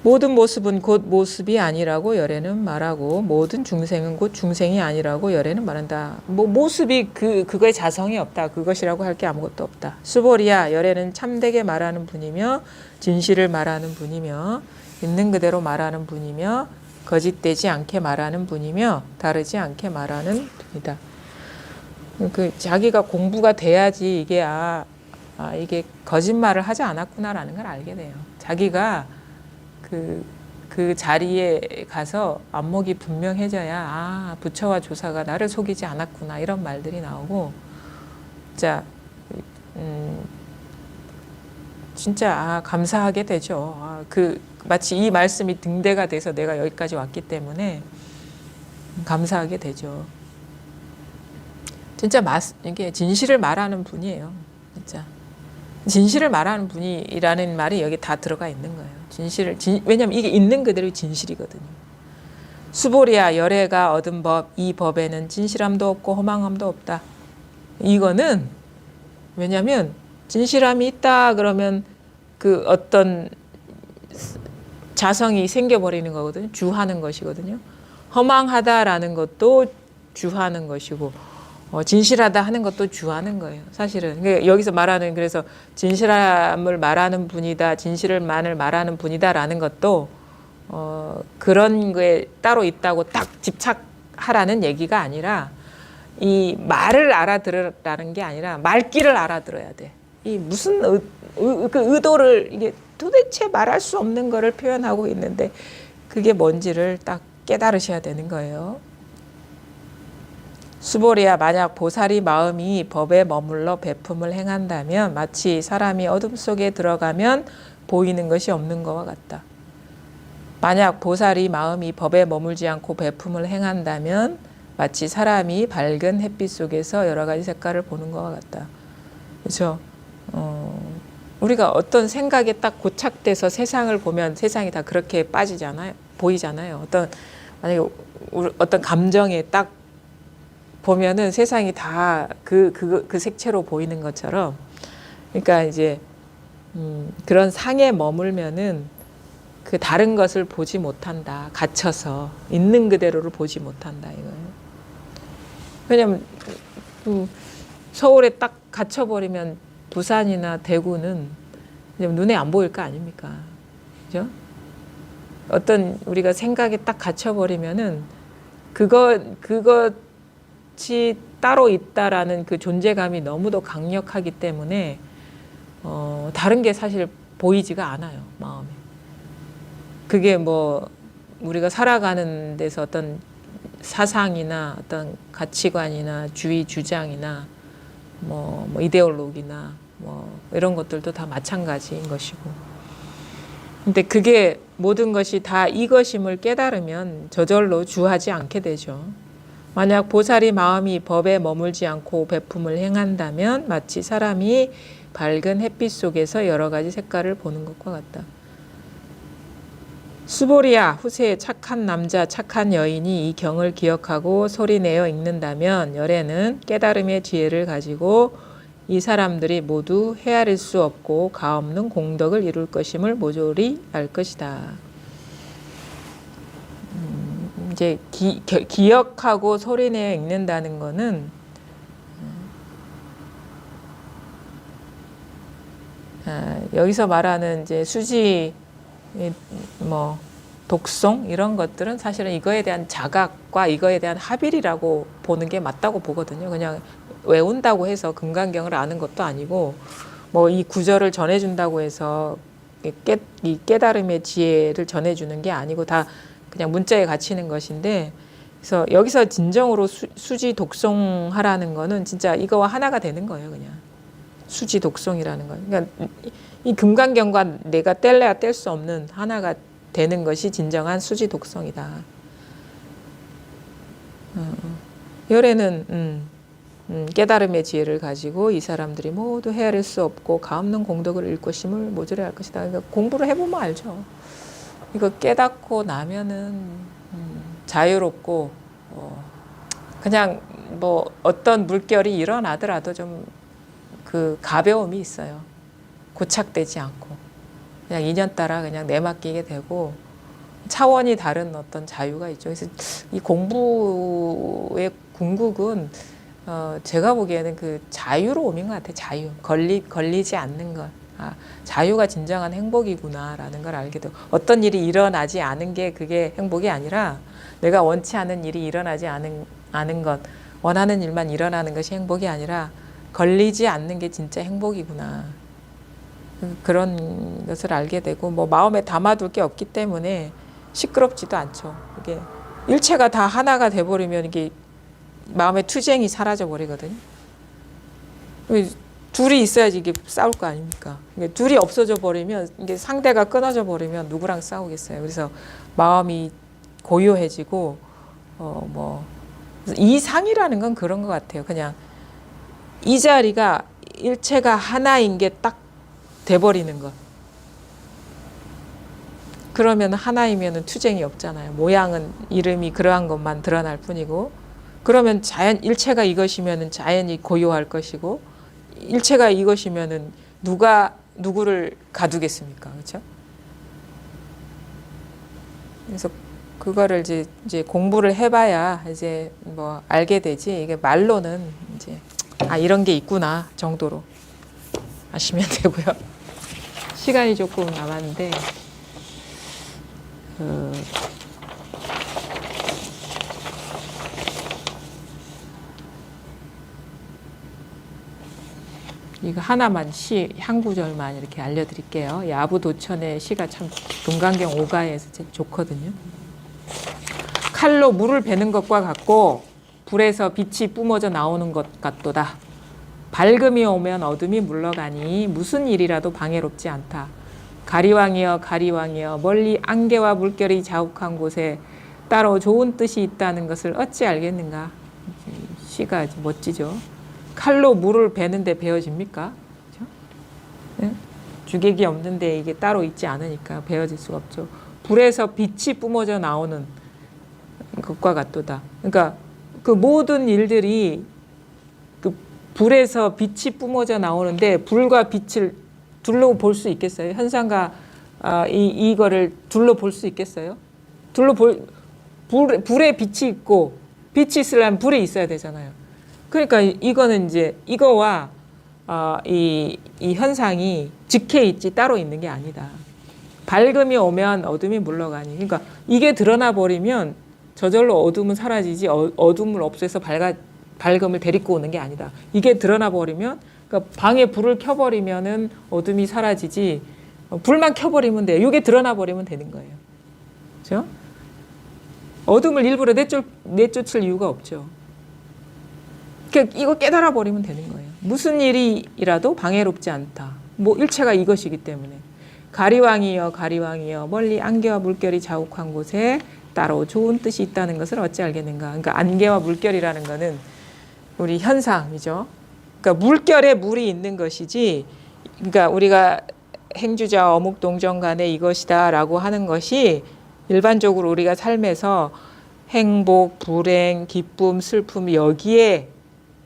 모든 모습은 곧 모습이 아니라고 열애는 말하고 모든 중생은 곧 중생이 아니라고 열애는 말한다. 모습이 그거에 자성이 없다. 그것이라고 할 게 아무것도 없다. 수보리야, 열애는 참되게 말하는 분이며 진실을 말하는 분이며 있는 그대로 말하는 분이며 거짓되지 않게 말하는 분이며 다르지 않게 말하는 분이다. 자기가 공부가 돼야지 이게 이게 거짓말을 하지 않았구나라는 걸 알게 돼요. 자기가 그 자리에 가서 안목이 분명해져야 부처와 조사가 나를 속이지 않았구나 이런 말들이 나오고 진짜 감사하게 되죠. 마치 이 말씀이 등대가 돼서 내가 여기까지 왔기 때문에 감사하게 되죠. 진짜 이게 진실을 말하는 분이에요. 진짜 진실을 말하는 분이라는 말이 여기 다 들어가 있는 거예요. 왜냐하면 이게 있는 그대로 진실이거든요. 수보리야, 열애가 얻은 법, 이 법에는 진실함도 없고 허망함도 없다. 이거는 왜냐하면 진실함이 있다 그러면 그 어떤 자성이 생겨버리는 거거든요. 주하는 것이거든요. 허망하다라는 것도 주하는 것이고 진실하다 하는 것도 주하는 거예요. 사실은 그러니까 여기서 말하는 그래서 진실함을 말하는 분이다, 진실만을 말하는 분이다라는 것도 그런 거에 따로 있다고 딱 집착하라는 얘기가 아니라 이 말을 알아들으라는 게 아니라 말귀를 알아들어야 돼. 이 무슨 그 의도를 이게 도대체 말할 수 없는 거를 표현하고 있는데 그게 뭔지를 딱 깨달으셔야 되는 거예요. 수보리야, 만약 보살이 마음이 법에 머물러 베품을 행한다면 마치 사람이 어둠 속에 들어가면 보이는 것이 없는 것과 같다. 만약 보살이 마음이 법에 머물지 않고 베품을 행한다면 마치 사람이 밝은 햇빛 속에서 여러 가지 색깔을 보는 것과 같다. 그렇죠? 우리가 어떤 생각에 딱 고착돼서 세상을 보면 세상이 다 그렇게 보이잖아요. 만약에 어떤 감정에 딱 보면은 세상이 다 그 색채로 보이는 것처럼, 그러니까 이제 그런 상에 머물면은 그 다른 것을 보지 못한다. 갇혀서 있는 그대로를 보지 못한다 이거예요. 왜냐면 서울에 딱 갇혀버리면 부산이나 대구는 눈에 안 보일 거 아닙니까? 그죠? 어떤 우리가 생각에 딱 갇혀버리면은 그것이 따로 있다라는 그 존재감이 너무도 강력하기 때문에 다른 게 사실 보이지가 않아요, 마음에. 그게 우리가 살아가는 데서 어떤 사상이나 어떤 가치관이나 주의 주장이나 이데올로기나 이런 것들도 다 마찬가지인 것이고. 근데 그게 모든 것이 다 이것임을 깨달으면 저절로 주하지 않게 되죠. 만약 보살이 마음이 법에 머물지 않고 베품을 행한다면 마치 사람이 밝은 햇빛 속에서 여러 가지 색깔을 보는 것과 같다. 수보리야, 후세에 착한 남자, 착한 여인이 이 경을 기억하고 소리내어 읽는다면 열에는 깨달음의 지혜를 가지고 이 사람들이 모두 헤아릴 수 없고 가없는 공덕을 이룰 것임을 모조리 알 것이다. 이제 기억하고 소리내어 읽는다는 거는 여기서 말하는 이제 수지 뭐 독송 이런 것들은 사실은 이거에 대한 자각과 이거에 대한 합일이라고 보는 게 맞다고 보거든요. 그냥 외운다고 해서 금강경을 아는 것도 아니고 뭐 이 구절을 전해준다고 해서 이 깨달음의 지혜를 전해주는 게 아니고 다 그냥 문자에 갇히는 것인데, 그래서 여기서 진정으로 수지 독송하라는 거는 진짜 이거와 하나가 되는 거예요. 그냥 수지 독송이라는 거. 그러니까 이 금강경과 내가 뗄래야 뗄 수 없는 하나가 되는 것이 진정한 수지 독성이다. 열에는 깨달음의 지혜를 가지고 이 사람들이 모두 헤아릴 수 없고 가없는 공덕을 잃을 것임을 모조리 알 것이다. 그러니까 공부를 해보면 알죠. 이거 깨닫고 나면은 자유롭고 그냥 뭐 어떤 물결이 일어나더라도 좀 그 가벼움이 있어요. 고착되지 않고 그냥 인연 따라 그냥 내맡기게 되고 차원이 다른 어떤 자유가 있죠. 그래서 이 공부의 궁극은 제가 보기에는 그 자유로움인 것 같아요. 자유, 걸리지 않는 것. 자유가 진정한 행복이구나라는 걸 알게 되고, 어떤 일이 일어나지 않은 게 그게 행복이 아니라 내가 원치 않은 일이 일어나지 않은 것, 원하는 일만 일어나는 것이 행복이 아니라 걸리지 않는 게 진짜 행복이구나. 그런 것을 알게 되고, 뭐 마음에 담아둘 게 없기 때문에 시끄럽지도 않죠. 이게 일체가 다 하나가 돼버리면 이게 마음의 투쟁이 사라져 버리거든요. 둘이 있어야지 이게 싸울 거 아닙니까? 둘이 없어져 버리면, 이게 상대가 끊어져 버리면 누구랑 싸우겠어요. 그래서 마음이 고요해지고 이상이라는 건 그런 것 같아요. 그냥 이 자리가 일체가 하나인 게 딱 돼버리는 것. 그러면 하나이면은 투쟁이 없잖아요. 모양은 이름이 그러한 것만 드러날 뿐이고, 그러면 일체가 이것이면은 자연이 고요할 것이고, 일체가 이것이면은 누가 누구를 가두겠습니까? 그렇죠? 그래서 그거를 이제 공부를 해봐야 이제 뭐 알게 되지, 이게 말로는 이제 이런 게 있구나 정도로 아시면 되고요. 시간이 조금 남았는데 이거 하나만 한 구절만 이렇게 알려드릴게요. 야부도천의 시가 참 금강경 5가에서 좋거든요. 칼로 물을 베는 것과 같고 불에서 빛이 뿜어져 나오는 것 같도다. 밝음이 오면 어둠이 물러가니 무슨 일이라도 방해롭지 않다. 가리왕이여 가리왕이여 멀리 안개와 물결이 자욱한 곳에 따로 좋은 뜻이 있다는 것을 어찌 알겠는가. 시가 멋지죠. 칼로 물을 베는데 베어집니까? 그렇죠? 네? 주객이 없는데 이게 따로 있지 않으니까 베어질 수가 없죠. 불에서 빛이 뿜어져 나오는 것과 같도다. 그러니까 그 모든 일들이 그 불에서 빛이 뿜어져 나오는데 불과 빛을 둘러 볼 수 있겠어요? 현상과 이거를 둘러 볼 수 있겠어요? 불에 빛이 있고 빛이 있으려면 불에 있어야 되잖아요. 그러니까 이거는 이제 이거와 이 현상이 직해 있지 따로 있는 게 아니다. 밝음이 오면 어둠이 물러가니. 그러니까 이게 드러나 버리면 저절로 어둠은 사라지지 어둠을 없애서 밝음을 데리고 오는 게 아니다. 이게 드러나 버리면, 그러니까 방에 불을 켜버리면은 어둠이 사라지지 불만 켜버리면 돼요. 이게 드러나 버리면 되는 거예요. 그렇죠? 어둠을 일부러 내쫓을 이유가 없죠. 그러니까 이거 깨달아 버리면 되는 거예요. 무슨 일이라도 방해롭지 않다. 뭐 일체가 이것이기 때문에. 가리왕이여 가리왕이여 멀리 안개와 물결이 자욱한 곳에 따로 좋은 뜻이 있다는 것을 어찌 알겠는가. 그러니까 안개와 물결이라는 거는 우리 현상이죠. 그러니까 물결에 물이 있는 것이지, 그러니까 우리가 행주자 어묵동정 간에 이것이다라고 하는 것이 일반적으로 우리가 삶에서 행복, 불행, 기쁨, 슬픔 여기에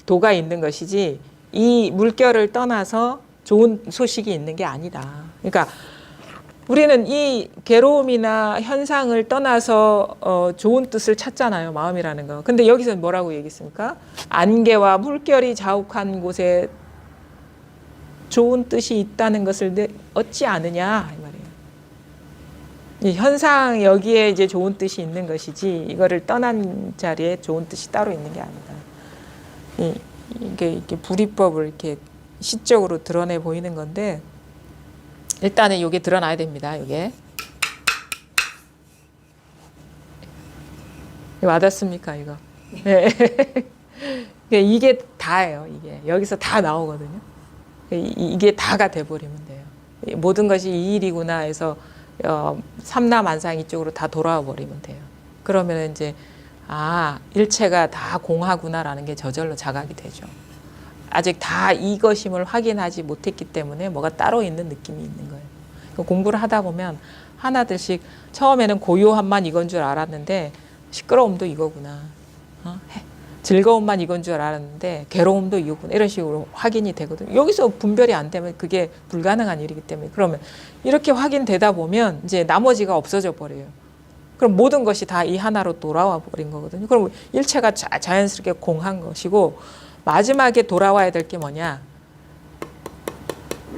도가 있는 것이지 이 물결을 떠나서 좋은 소식이 있는 게 아니다. 그러니까 우리는 이 괴로움이나 현상을 떠나서 좋은 뜻을 찾잖아요. 마음이라는 거. 근데 여기서 뭐라고 얘기했습니까? 안개와 물결이 자욱한 곳에 좋은 뜻이 있다는 것을 얻지 않으냐 이 말이에요. 이 현상 여기에 이제 좋은 뜻이 있는 것이지 이거를 떠난 자리에 좋은 뜻이 따로 있는 게 아니다. 이게 불이법을 이렇게 시적으로 드러내 보이는 건데 일단은 이게 드러나야 됩니다. 이게 와닿습니까 이거? 네. 이게 다예요. 이게 여기서 다 나오거든요. 이게 다가 돼버리면 돼요. 모든 것이 이 일이구나 해서 삼라만상 이쪽으로 다 돌아와 버리면 돼요. 그러면 이제 일체가 다 공하구나라는 게 저절로 자각이 되죠. 아직 다 이것임을 확인하지 못했기 때문에 뭐가 따로 있는 느낌이 있는 거예요. 공부를 하다 보면 하나둘씩 처음에는 고요함만 이건 줄 알았는데 시끄러움도 이거구나. 즐거움만 이건 줄 알았는데 괴로움도 이거구나. 이런 식으로 확인이 되거든요. 여기서 분별이 안 되면 그게 불가능한 일이기 때문에 그러면 이렇게 확인되다 보면 이제 나머지가 없어져 버려요. 그럼 모든 것이 다 이 하나로 돌아와 버린 거거든요. 그럼 일체가 자연스럽게 공한 것이고 마지막에 돌아와야 될 게 뭐냐?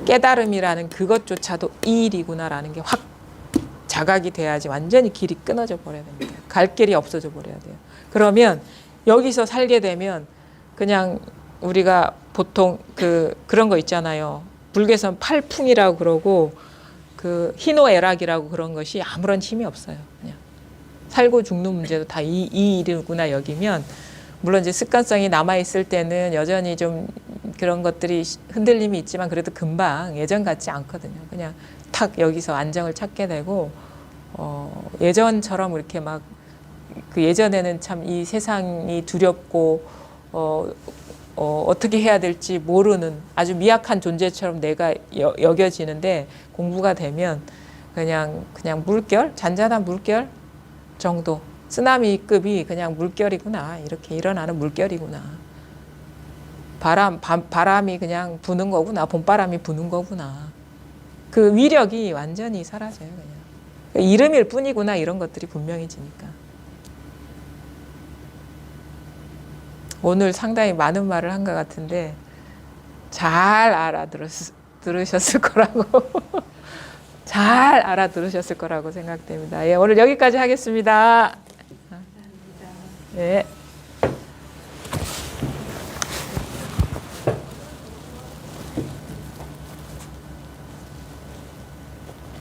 깨달음이라는 그것조차도 이 일이구나라는 게 확 자각이 돼야지 완전히 길이 끊어져 버려야 됩니다. 갈 길이 없어져 버려야 돼요. 그러면 여기서 살게 되면 그냥 우리가 보통 그런 거 있잖아요. 불교에서는 팔풍이라고 그러고 그 희노애락이라고 그런 것이 아무런 힘이 없어요. 그냥 살고 죽는 문제도 다 이 일이구나 여기면 물론 이제 습관성이 남아 있을 때는 여전히 좀 그런 것들이 흔들림이 있지만 그래도 금방 예전 같지 않거든요. 그냥 탁 여기서 안정을 찾게 되고 예전처럼 이렇게 막 그 예전에는 참 이 세상이 두렵고 어떻게 해야 될지 모르는 아주 미약한 존재처럼 내가 여겨지는데 공부가 되면 그냥 물결, 잔잔한 물결 정도, 쓰나미급이 그냥 물결이구나, 이렇게 일어나는 물결이구나. 바람이 그냥 부는 거구나, 봄바람이 부는 거구나. 그 위력이 완전히 사라져요. 그냥 이름일 뿐이구나, 이런 것들이 분명해지니까. 오늘 상당히 많은 말을 한 것 같은데 잘 알아들으셨을 거라고 잘 알아들으셨을 거라고 생각됩니다. 예, 오늘 여기까지 하겠습니다. 감사합니다. 예.